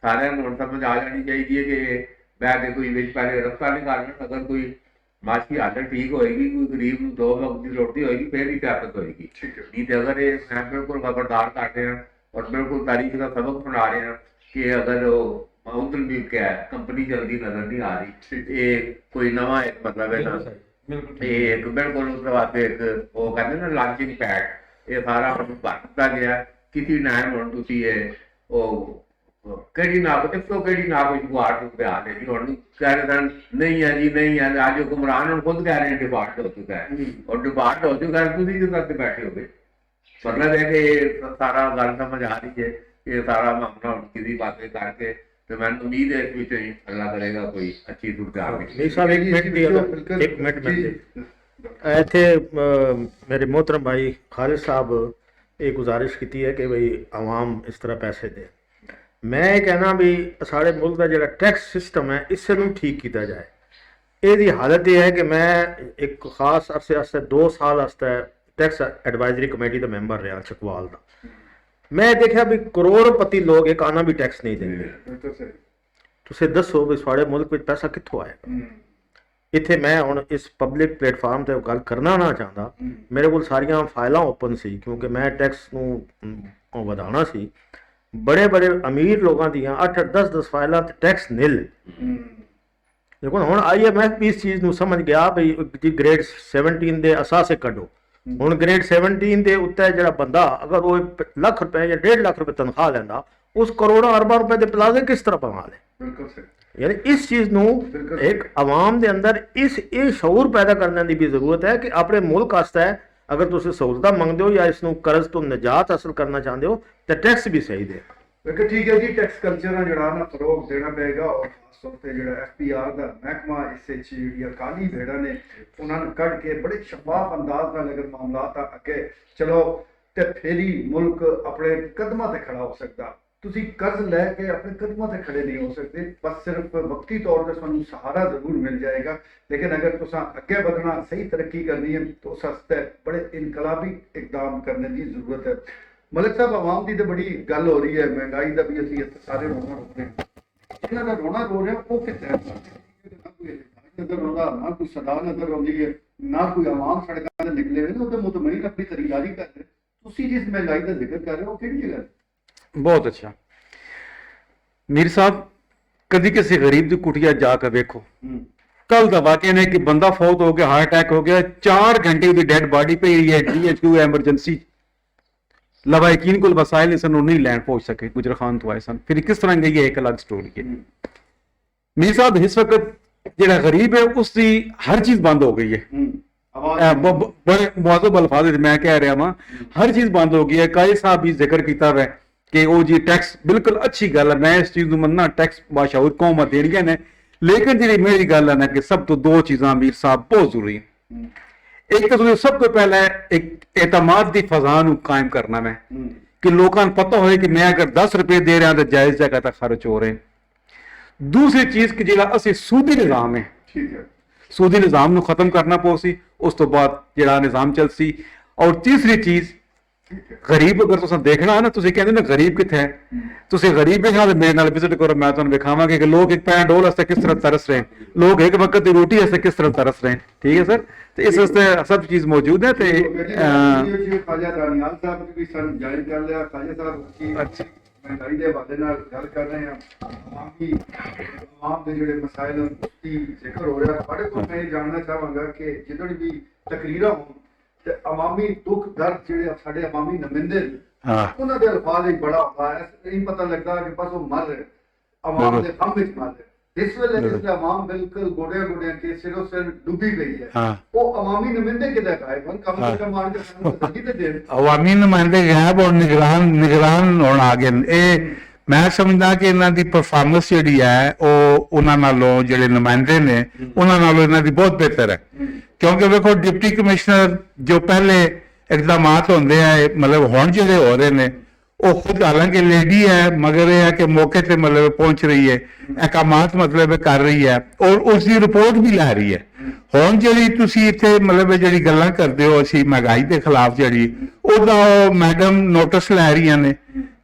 सारिਆਂ ਨੂੰ समझ आ जानी चाहिए कि बैठ के कोई पहले रस्ता निकालना अगर कोई माशी हालत ठीक होएगी कोई गरीब को 2 वक्त की रोटी होएगी फिर ही सियासत होएगी नहीं तो अगर ये मैं बिल्कुल खबरदार कर रहे हैं और बिल्कुल तारीख का सबक सुना रहे हैं कि अगर उधर भी क्या है कंपनी जल्दी नजर नहीं आ रही ये कोई नवा एक मतलब है ना ये एक बिल्कुल उसके वास्ते एक वो कहते ना लॉन्चिंग पैड ये सारा भरता गया किसी नाम हुण तुसीं ये ਕਿਹੜੀ ਨਾ ਦੇਖੋ ਕਿਹੜੀ ਨਾ ਕੋਈ ਗੁਆੜ ਨੂੰ ਪਿਆ ਦੇ ਜੀ ਹੁਣ ਕਹਿ ਰਹੇ ਸਨ ਨਹੀਂ ਹੈ ਜੀ ਨਹੀਂ ਹੈ ਅੱਜ ਹੁਕਮਰਾਨ ਨੂੰ ਖੁਦ ਕਹਿ ਰਹੇ ਡਿਫਾਲਟ ਹੋ ਚੁੱਕਾ ਹੈ ਔਰ ਡਿਫਾਲਟ ਹੋ ਚੁੱਕਾ ਹੈ ਤੁਸੀਂ ਕਿਉਂ ਕਰਦੇ ਬੈਠੇ ਹੋਗੇ ਮਤਲਬ ਹੈ ਕਿ ਸਾਰਾ ਗੱਲ ਸਮਝ ਆ ਰਹੀ ਹੈ ਇਹ ਸਾਰਾ ਮਾਮਲਾ ਹੁਣ ਕਿਹਦੀ ਬਾਤ ਕਰਕੇ ਤੇ ਮੈਨੂੰ ਉਮੀਦ ਹੈ ਇਸ ਵਿੱਚ ਅੱਲਾਹ ਕਰੇਗਾ ਕੋਈ ਅੱਛੀ ਸੁਰਤਾਰ ਨਹੀਂ ਸਾਹਿਬ ਇੱਕ ਮਿੰਟ ਇੱਥੇ ਮੇਰੇ मोहतरम भाई खालिद साहब ये गुजारिश की है कि भाई आवाम इस तरह पैसे दे मैं ये कहना भी साढ़े मुल्क का जो टैक्स सिस्टम है इसे ठीक किया जाए ये हालत यह है कि मैं एक खास अरसे वास्ते 2 साल वास्ते टैक्स एडवाइजरी कमेटी का मैंबर रहा चकवाल का मैं देखा भी करोड़पति लोग एक आना भी टैक्स नहीं देंगे तुसीं दसो भी साढ़े मुल्क में पैसा कित्थों आएगा इत्थे मैं हुण इस पब्लिक प्लेटफार्म ते गल करना ना चाहता मेरे को सारियां फाइलां ओपन सी क्योंकि मैं टैक्स नूं वधाना सी बड़े बड़े अमीर लोगों दियां 8-10 फाइलां ते टैक्स निल देखो हुण IMF भी इस चीज़ नूं समझ गया भई जी ग्रेड 17 दे असासे कढो हुण ग्रेड 17 दे उत्ते जिहड़ा बंदा अगर वो ₹1 या ₹1.5 लाख तनख्वाह लैंदा ਉਸ ਕਰੋੜਾਂ ਅਰਬਾਂ ਰੁਪਏ ਦੇ ਪਲਾਜ਼ੇ ਕਿਸ ਤਰ੍ਹਾਂ ਬਣਾ ਲਏ। ਬਿਲਕੁਲ ਸਹੀ। ਯਾਨੀ ਇਸ ਚੀਜ਼ ਨੂੰ ਬਿਲਕੁਲ। ਇੱਕ ਆਵਾਮ ਦੇ ਅੰਦਰ ਇਹ ਸ਼ਊਰ ਪੈਦਾ ਕਰਨ ਦੀ ਵੀ ਜ਼ਰੂਰਤ ਹੈ ਕਿ ਆਪਣੇ ਮੁਲਕ ਵਾਸਤੇ ਅਗਰ ਤੁਸੀਂ ਸਹੂਲਤਾਂ ਮੰਗਦੇ ਹੋ ਜਾਂ ਇਸ ਨੂੰ ਕਰਜ਼ ਤੋਂ ਨਿਜਾਤ ਹਾਸਲ ਕਰਨਾ ਚਾਹੁੰਦੇ ਹੋ ਤਾਂ ਟੈਕਸ ਵੀ ਸਹੀ ਦੇ। ਵੇਖੋ ਠੀਕ ਹੈ ਜੀ, ਟੈਕਸ ਕਲਚਰ ਆ ਜਿਹੜਾ ਨਾ ਫਰੋਗ ਦੇਣਾ ਪਏਗਾ, ਔਰ ਖਾਸ ਤੌਰ ਤੇ ਜਿਹੜਾ FPR ਦਾ ਮਹਿਕਮਾ ਇਸ ਵਿੱਚ ਜਿਹੜੀ ਅਕਾਲੀ ਭੇੜਾਂ ਨੇ ਉਹਨਾਂ ਨੂੰ ਕੱਢ ਕੇ ਬੜੇ ਸ਼ਫਾਫ ਅੰਦਾਜ਼ ਨਾਲ ਅਗਰ ਮਾਮਲਾਤ ਆ ਅੱਗੇ ਚਲੋ ਤੇ ਫਿਰ ਹੀ ਮੁਲਕ ਆਪਣੇ ਕਦਮਾਂ ਤੇ ਖੜਾ ਹੋ ਸਕਦਾ। ਤੁਸੀਂ ਕਰਜ਼ ਲੈ ਕੇ ਆਪਣੇ ਕਦਮਾਂ ਤੇ ਖੜੇ ਨਹੀਂ ਹੋ ਸਕਦੇ, ਬਸ ਸਿਰਫ ਵਕਤੀ ਤੌਰ ਤੇ ਤੁਹਾਨੂੰ ਸਹਾਰਾ ਜ਼ਰੂਰ ਮਿਲ ਜਾਏਗਾ, ਲੇਕਿਨ अगर तुसा ਅੱਗੇ ਵਧਣਾ, सही तरक्की करनी है तो उस वास्ते बड़े इनकलाबी इकदाम करने की जरूरत है। मलिक साहब, आवाम की तो बड़ी गल हो रही है, महंगाई का भी असीं इत्थे सारे रोना रो रहे हैं, जिन्हां दा रोना रो रहे वो कित्थे ना कोई नजर आउंदा, ना कोई सदा नजर आउंदी है, ना कोई आवाम सड़कां ते निकले हुए ने, वो मुतमईन अपनी खरीदारी कर रहे। तुसीं जिस महंगाई का जिक्र कर रहे हो किहड़ी जगह? बहुत अच्छा मीर साहब, कभी किसी गरीब की कुटिया जाकर देखो। कल का वाकया ने कि बंदा फौत हो गया, हार्ट अटैक हो गया, 4 घंटे उसकी डेड बॉडी पे ही है, DHQ एमरजेंसी लवायकीन को वसाइल सन नहीं लैंड पहुंच सके, गुजर खान तो आए सन, फिर किस तरह गई है एक अलग स्टोरी है। मीर साहब, इस वक्त जो गरीब है उसकी हर चीज बंद हो गई है, बड़े मुआज़ब अल्फाज मैं कह रहा वहां, हर चीज बंद हो गई है। काजी साहब भी जिक्र किया है कि वो जी टैक्स बिल्कुल अच्छी गल है, मैं इस चीज मनना, टैक्स बाशऊर कौम देनियां ने, लेकिन जी मेरी गल है ना कि सब तो 2 चीज़ां मीर साहब बहुत जरूरी है। एक तो सब तो पहले एक एतमाद की फजा कायम करना मैं कि लोगों को पता हो कि मैं अगर 10 रुपए दे रहा तो जायज जगह तक खर्च हो रहे। दूसरी चीज कि जो असी सूदी निज़ाम है, सूदी निज़ाम को खत्म करना पौसी, उस तो बाद जो निज़ाम चल सी। और तीसरी चीज गरीब अगर तुम देखना है ना, तुम कहते ना गरीब कितने है, तुम गरीब है मेरे नाल विजिट करो, मैं तुम्हें दिखावा कि लोग एक पैन डोल वास्ते किस तरह तरस रहे हैं, लोग एक वक्त की रोटी वास्ते किस तरह तरस रहे हैं। ठीक है सर, तो इस वास्ते सब चीज मौजूद है। ख्वाजा दानियाल साहब भी सन ज्वाइन कर लिया, ख्वाजा साहब की महंगाई के हवाले नाल गल कर रहे हैं, आवाम के जिहड़े मसाइल उसकी जिक्र हो रहा। थोड़े को मैं जानना चाहांगा कि जिदड़ भी तकरीरां होण ते अवामी दुख दर्द जिहड़े साडे अवामी नुमाइंदे उन्हां दे अल्फाज विच बड़ा होता है, नहीं पता लगता कि बस वो मर रहे, अवाम दे गम विच मर रहे। इस वेले जिसले अवाम बिल्कुल गोड़ियां गोड़ियां के सिरों सिर डूबी गई है, वो अवामी नुमाइंदे किधर गायब हैं? कम से कम आके सानू तसल्ली ते देण। अवामी नुमाइंदे गायब और निगरान होण आ गए। मैं समझदा कि इन्हां दी परफॉर्मेंस जिहड़ी है ਉਹ ਉਹਨਾਂ ਨਾਲੋਂ ਜਿਹੜੇ ਨੁਮਾਇੰਦੇ ਨੇ ਉਹਨਾਂ ਨਾਲੋਂ ਇਹਨਾਂ ਦੀ ਬਹੁਤ ਬਿਹਤਰ ਹੈ, ਕਿਉਂਕਿ ਵੇਖੋ ਡਿਪਟੀ ਕਮਿਸ਼ਨਰ ਜੋ ਪਹਿਲੇ ਇਕਦਾਮਾਤ ਹੁੰਦੇ ਆ, ਮਤਲਬ ਹੁਣ ਜਿਹੜੇ ਹੋ ਰਹੇ ਨੇ ਉਹ ਖੁਦ ਹਾਲਾਂਕਿ ਲੇਡੀ ਹੈ, ਮਗਰ ਇਹ ਹੈ ਕਿ ਮੌਕੇ ਤੇ ਮਤਲਬ ਪਹੁੰਚ ਰਹੀ ਹੈ, ਅਹਿਕਾਮਾਤ ਮਤਲਬ ਕਰ ਰਹੀ ਹੈ ਔਰ ਉਸ ਦੀ ਰਿਪੋਰਟ ਵੀ ਲੈ ਰਹੀ ਹੈ। ਹੁਣ ਜਿਹੜੀ ਤੁਸੀਂ ਇੱਥੇ ਮਤਲਬ ਜਿਹੜੀ ਗੱਲਾਂ ਕਰਦੇ ਹੋ ਅਸੀਂ ਮਹਿੰਗਾਈ ਦੇ ਖਿਲਾਫ ਜਿਹੜੀ, ਉਹਦਾ ਉਹ ਮੈਡਮ ਨੋਟਿਸ ਲੈ ਰਹੀਆਂ ਨੇ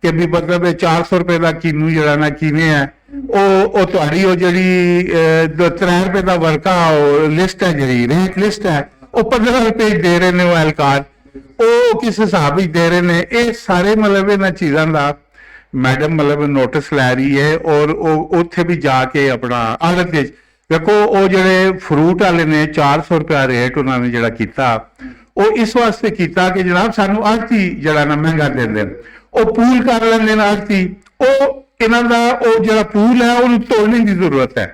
ਕਿ ਵੀ ਮਤਲਬ 400 ਰੁਪਏ ਦਾ ਕਿਨੂੰ ਜਿਹੜਾ ਨਾ ਕਿਵੇਂ ਹੈ, ਉਹ ਤੁਹਾਡੀ ਉਹ ਜਿਹੜੀ 3 ਰੁਪਏ ਦਾ ਵਰਕਾ ਲਿਸਟ ਹੈ, ਜਿਹੜੀ ਰੇਟ ਲਿਸਟ ਹੈ, ਉਹ 15 ਰੁਪਏ ਦੇ ਰਹੇ ਨੇ ਉਹ ਐਲਕਾਰ, ਉਹ ਕਿਸ ਹਿਸਾਬ ਵਿੱਚ ਦੇ ਰਹੇ ਨੇ। ਇਹ ਸਾਰੇ ਮਤਲਬ ਇਹਨਾਂ ਚੀਜ਼ਾਂ ਦਾ ਮੈਡਮ ਮਤਲਬ ਨੋਟਿਸ ਲੈ ਰਹੀ ਹੈ ਔਰ ਉਹ ਉੱਥੇ ਵੀ ਜਾ ਕੇ ਆਪਣਾ ਆੜਤ ਵਿੱਚ ਦੇਖੋ ਉਹ ਜਿਹੜੇ ਫਰੂਟ ਵਾਲੇ ਨੇ 400 ਰੁਪਏ ਰੇਟ ਉਹਨਾਂ ਨੇ ਜਿਹੜਾ ਕੀਤਾ, ਉਹ ਇਸ ਵਾਸਤੇ ਕੀਤਾ ਕਿ ਜਨਾਬ ਸਾਨੂੰ ਆੜਤੀ ਜਿਹੜਾ ਨਾ ਮਹਿੰਗਾ ਦਿੰਦੇ ਨੇ, ਉਹ ਪੂਲ ਕਰ ਲੈਂਦੇ ਨੇ ਆੜਤੀ, ਉਹ ਇਹਨਾਂ ਦਾ ਉਹ ਜਿਹੜਾ ਪੂਲ ਹੈ ਉਹਨੂੰ ਤੋੜਨ ਦੀ ਜ਼ਰੂਰਤ ਹੈ।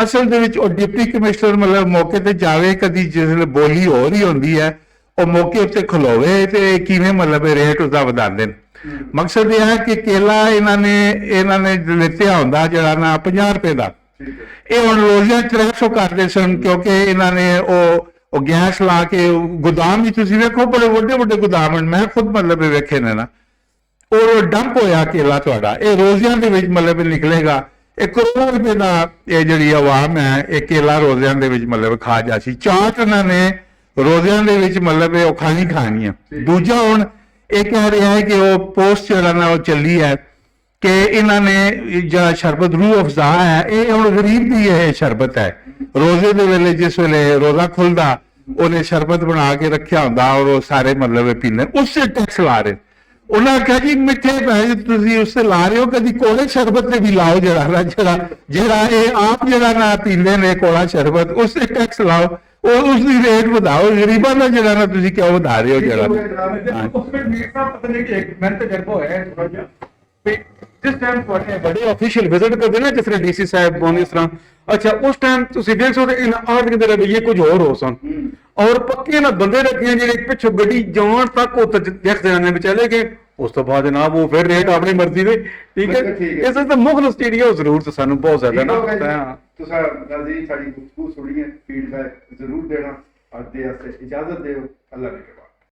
ਅਸਲ ਦੇ ਵਿੱਚ ਉਹ ਡਿਪਟੀ ਕਮਿਸ਼ਨਰ ਮਤਲਬ ਮੌਕੇ ਤੇ ਜਾਵੇ, ਕਦੀ ਜਿਸ ਬੋਲੀ ਹੋ ਰਹੀ ਹੁੰਦੀ ਹੈ ਉਹ ਮੌਕੇ ਉੱਤੇ ਖਲੋਵੇ ਤੇ ਕਿਵੇਂ ਮਤਲਬ ਰੇਟ ਉਹਦਾ ਵਧਾਉਂਦੇ ਨੇ। ਮਕਸਦ ਇਹ ਹੈ ਕਿ ਕੇਲਾ ਇਹਨਾਂ ਨੇ ਲਿੱਤਿਆ ਹੁੰਦਾ ਜਿਹੜਾ ਨਾ 50 ਰੁਪਏ ਦਾ, ਇਹ ਹੁਣ ਰੋਜ਼ੀਆਂ 300 ਕਰਦੇ ਸਨ, ਕਿਉਂਕਿ ਇਹਨਾਂ ਨੇ ਉਹ ਗੈਸ ਲਾ ਕੇ ਗੋਦਾਮ ਵੀ ਤੁਸੀਂ ਵੇਖੋ ਬੜੇ ਵੱਡੇ ਵੱਡੇ ਗੋਦਾਮ ਹਨ, ਮੈਂ ਖੁਦ ਮਤਲਬ ਵੇਖੇ ਨੇ ਨਾ, ਉਹ ਡੰਪ ਹੋਇਆ ਕੇਲਾ ਤੁਹਾਡਾ, ਇਹ ਰੋਜ਼ਿਆਂ ਦੇ ਵਿੱਚ ਮਤਲਬ ਨਿਕਲੇਗਾ। 1 ਕਰੋੜ ਰੁਪਏ ਦਾ ਇਹ ਜਿਹੜੀ ਆਵਾਮ ਹੈ ਇਹ ਕੇਲਾ ਰੋਜ਼ਿਆਂ ਦੇ ਵਿੱਚ ਮਤਲਬ ਖਾ ਜਾ ਸੀ। ਚਾਟ ਇਹਨਾਂ ਨੇ ਰੋਜ਼ਿਆਂ ਦੇ ਵਿੱਚ ਮਤਲਬ ਉਹ ਖਾਣੀ ਹੈ। ਦੂਜਾ ਹੁਣ ਇਹ ਕਹਿ ਰਿਹਾ ਹੈ ਕਿ ਉਹ ਪੋਸਟ ਜਿਹੜਾ ਨਾ ਉਹ ਚੱਲੀ ਹੈ ਕਿ ਇਹਨਾਂ ਨੇ ਜਿਹੜਾ ਸ਼ਰਬਤ ਰੂਹ ਅਫਜ਼ਾ ਹੈ ਇਹ ਹੁਣ ਗਰੀਬ ਦੀ ਇਹ ਸ਼ਰਬਤ ਹੈ। ਰੋਜ਼ੇ ਦੇ ਵੇਲੇ ਜਿਸ ਵੇਲੇ ਰੋਜ਼ਾ ਖੁੱਲਦਾ ਉਹਨੇ ਸ਼ਰਬਤ ਬਣਾ ਕੇ ਰੱਖਿਆ ਹੁੰਦਾ ਔਰ ਉਹ ਸਾਰੇ ਮਤਲਬ ਪੀਂਦੇ, ਉਸੇ ਟੈਕਸ ਲਾ ਰਹੇ। ਉਹਨਾਂ ਕਿਹਾ ਜੀ ਮਿੱਠੇ ਪੈਸੇ ਤੁਸੀਂ ਉਸੇ ਲਾ ਰਹੇ ਹੋ, ਕਦੀ ਕੋਲੇ ਸ਼ਰਬਤ ਤੇ ਵੀ ਲਾਓ, ਜਿਹੜਾ ਇਹ ਆਪ ਜਿਹੜਾ ਨਾ ਪੀਂਦੇ ਨੇ ਕੋਲਾ ਸ਼ਰਬਤ, ਉਸੇ ਟੈਕਸ ਲਾਓ, ਉਹ ਉਸ ਦੀ ਰੇਟ ਵਧਾਓ। ਗਰੀਬਾਂ ਦਾ ਜਿਹੜਾ ਨਾ ਤੁਸੀਂ ਕਿਉਂ ਵਧਾ ਰਹੇ ਹੋ? ਜਿਹੜਾ उसमें मीर साहब पता नहीं कि एक मैं तजर्बा है थोड़ा ਜਿਸ ਟਾਈਮ ਤੁਹਾਡੇ ਵੱਡੇ ਅਫੀਸ਼ੀਅਲ ਵਿਜ਼ਿਟ ਕਰਦੇ ਨੇ ਜਿਸ ਤਰ੍ਹਾਂ ਡੀਸੀ ਸਾਹਿਬ ਹੋਣ ਇਸ ਤਰ੍ਹਾਂ, ਅੱਛਾ ਉਸ ਟਾਈਮ ਤੁਸੀਂ ਦੇਖ ਸਕਦੇ ਇਹਨਾਂ ਆੜ੍ਹਤੀਆਂ ਦੇ ਰਵੱਈਏ ਕੁਝ ਹੋਰ ਹੋ ਸਨ ਔਰ ਪੱਕੇ ਨਾ ਬੰਦੇ ਰੱਖੀਆਂ ਜਿਹੜੇ ਪਿੱਛੋਂ ਗੱਡੀ ਜਾਣ ਤੱਕ ਉਹ ਦੇਖਦੇ ਜਾਂਦੇ ਵੀ ਚਲੇ ਗਏ, ਉਸ ਤੋਂ ਬਾਅਦ ਜਨਾਬ ਉਹ ਫਿਰ ਰੇਟ ਆਪਣੀ ਮਰਜ਼ੀ ਦੇ, ਠੀਕ ਹੈ। ਬਿਲਕੁਲ ਠੀਕ ਹੈ। ਇਸ ਤਾਂ ਮੁਖਲਸ ਜਿਹੜੀ ਹੈ ਉਹ ਜ਼ਰੂਰਤ ਸਾਨੂੰ ਬਹੁਤ ਜ਼ਿਆਦਾ ਨਾ ਹਾਂ। ਤੁਸੀਂ ਨਾਜ਼ਰੀਨ ਸਾਡੀ ਗੁਫ਼ਤਗੂ ਸੁਣੀ ਹੈ, ਫੀਡਬੈਕ ਜ਼ਰੂਰ ਦੇਣਾ। ਅੱਜ ਦੇ ਵਾਸਤੇ ਇਜਾਜ਼ਤ ਦਿਓ, ਅੱਲਾਹ ਨੇ